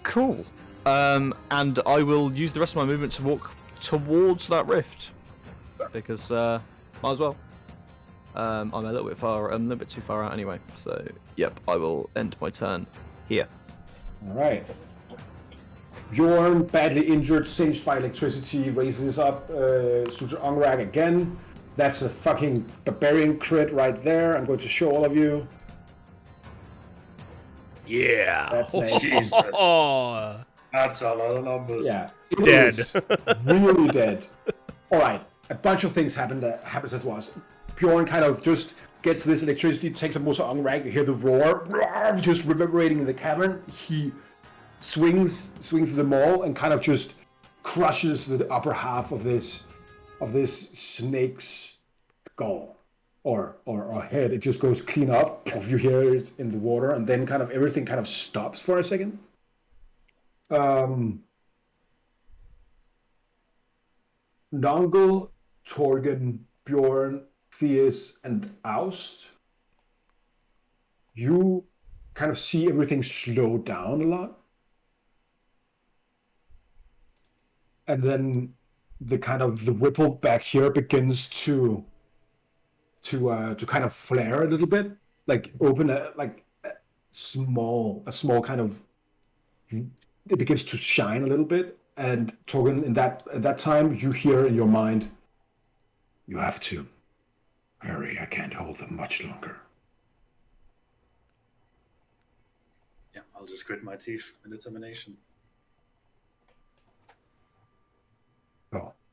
Cool. And I will use the rest of my movement to walk towards that rift because might as well. I'm a little bit too far out anyway. So yep, I will end my turn here. All right. Bjorn, badly injured, singed by electricity, raises up Sutra Ongrag again. That's a fucking barbarian crit right there. I'm going to show all of you. Yeah. That's nice. Jesus. Oh, That's a lot of numbers. Yeah. it Dead. is really dead. All right. A bunch of things happens at once. Bjorn kind of just gets this electricity, takes a Musa Ongrag, you hear the roar, just reverberating in the cavern. He swings the maul and kind of just crushes the upper half of this snake's skull or head. It just goes clean off. You hear it in the water, and then kind of everything kind of stops for a second. Nongel, Torgen, Bjorn, Theus, and Aust. You kind of see everything slow down a lot. And then the ripple back here begins to kind of flare a little bit, like open a small kind of, it begins to shine a little bit. And Torgen, at that time, you hear in your mind, you have to hurry. I can't hold them much longer. Yeah, I'll just grit my teeth in determination.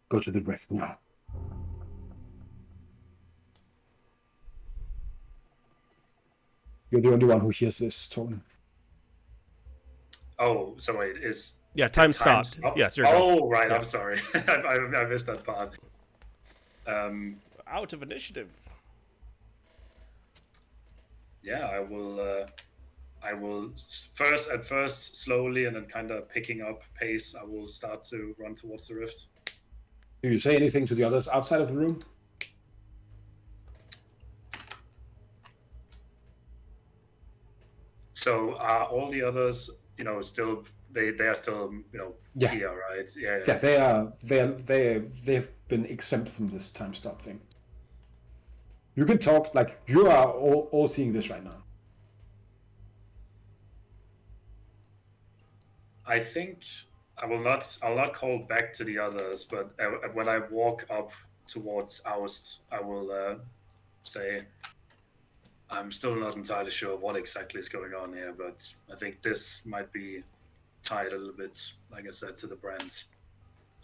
Go to the rift now. You're the only one who hears this, Torgen. Oh, so wait, is Yeah, time stopped. Yes, you're Oh, go. right. Yeah. I'm sorry. I missed that part. Out of initiative. Yeah, I will first slowly and then kind of picking up pace. I will start to run towards the rift. Do you say anything to the others outside of the room? So are all the others, still they are still Yeah. here, right? Yeah. Yeah, they've been exempt from this time stop thing. You can talk, like, you are all seeing this right now. I think I'll not call back to the others, but when I walk up towards Oust, I will say, I'm still not entirely sure what exactly is going on here, but I think this might be tied a little bit, like I said, to the brand.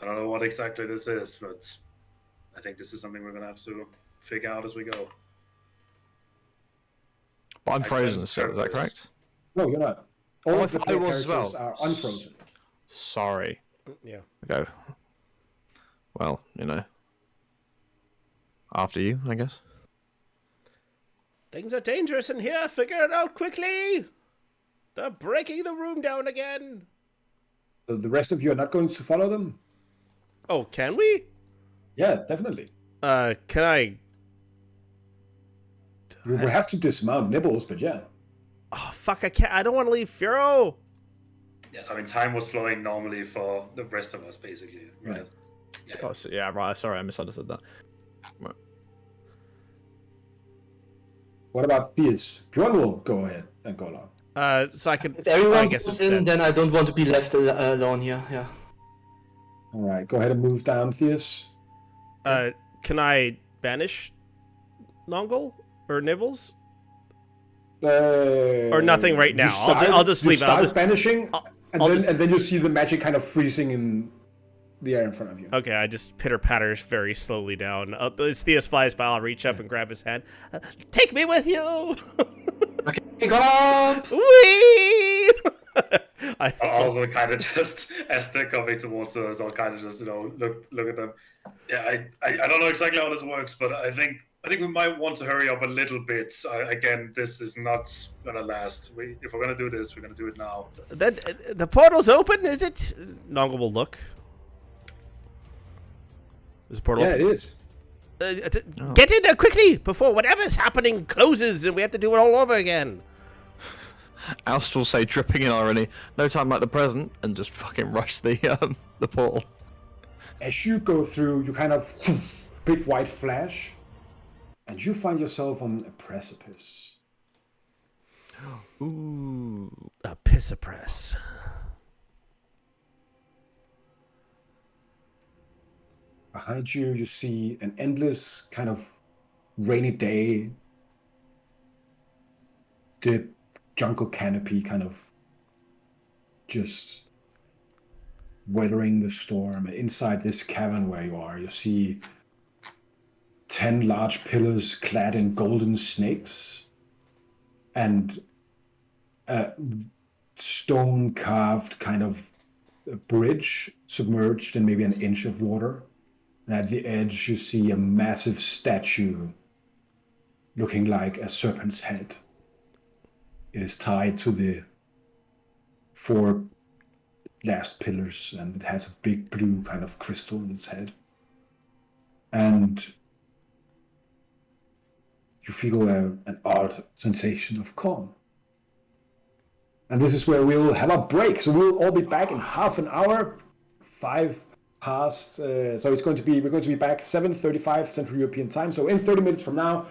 I don't know what exactly this is, but I think this is something we're going to have to figure out as we go. But I'm I frozen sense still, is that purpose. correct? No, you're not. All I of the thought I player was as characters well. are unfrozen. Sorry. Yeah. Okay. Well, after you, I guess. things are dangerous in here. Figure it out quickly. They're breaking the room down again. So the rest of you are not going to follow them? Oh, can we? Yeah, definitely. Can I? You will have to dismount Nibbles, but yeah. Oh, fuck! I can't. I don't want to leave Firo. Yes, I mean, time was flowing normally for the rest of us, basically. Right? Yeah. Oh, so, yeah, right. Sorry, I misunderstood that. Right. What about Theus? Bjorn will go ahead and go along. So I can. If everyone I guess goes it's in, dead. then I don't want to be left alone here. Yeah. All right, go ahead and move down, Theus. Can I banish Nongol or Nibbles? Or nothing right now. I'll just leave it. I'll just banishing, and I'll then you see the magic kind of freezing in the air in front of you. Okay, I just pitter-patter very slowly down. Theus flies by, I'll reach up and grab his hand. Take me with you! Okay, come on! Whee! I'll also kind of just, as they're coming towards us, I'll kind of just, look at them. Yeah, I don't know exactly how this works, but I think we might want to hurry up a little bit. Again, this is not gonna last. If we're gonna do this, we're gonna do it now. The portal's open, is it? Nongo will look. Is the portal Yeah, open? it is. Get in there quickly before whatever's happening closes and we have to do it all over again. Oust will say, dripping in irony, no time like the present, and just fucking rush the portal. As you go through, you kind of big white flash, and you find yourself on a precipice. Ooh, a pissapress. Behind you, you see an endless kind of rainy day. The jungle canopy kind of just weathering the storm. And inside this cavern where you are, you see 10 large pillars clad in golden snakes and a stone-carved kind of bridge submerged in maybe an inch of water. And at the edge, you see a massive statue looking like a serpent's head. It is tied to the 4 last pillars, and it has a big blue kind of crystal in its head. And you feel an odd sensation of calm. And this is where we'll have a break. So we'll all be back in half an hour, 5 past. So we're going to be back 7:35 Central European time. So in 30 minutes from now.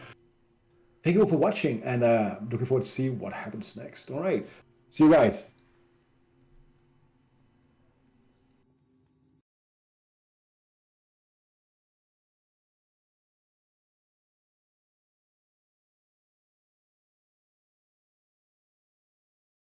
Thank you all for watching, and looking forward to see what happens next. All right, see you guys.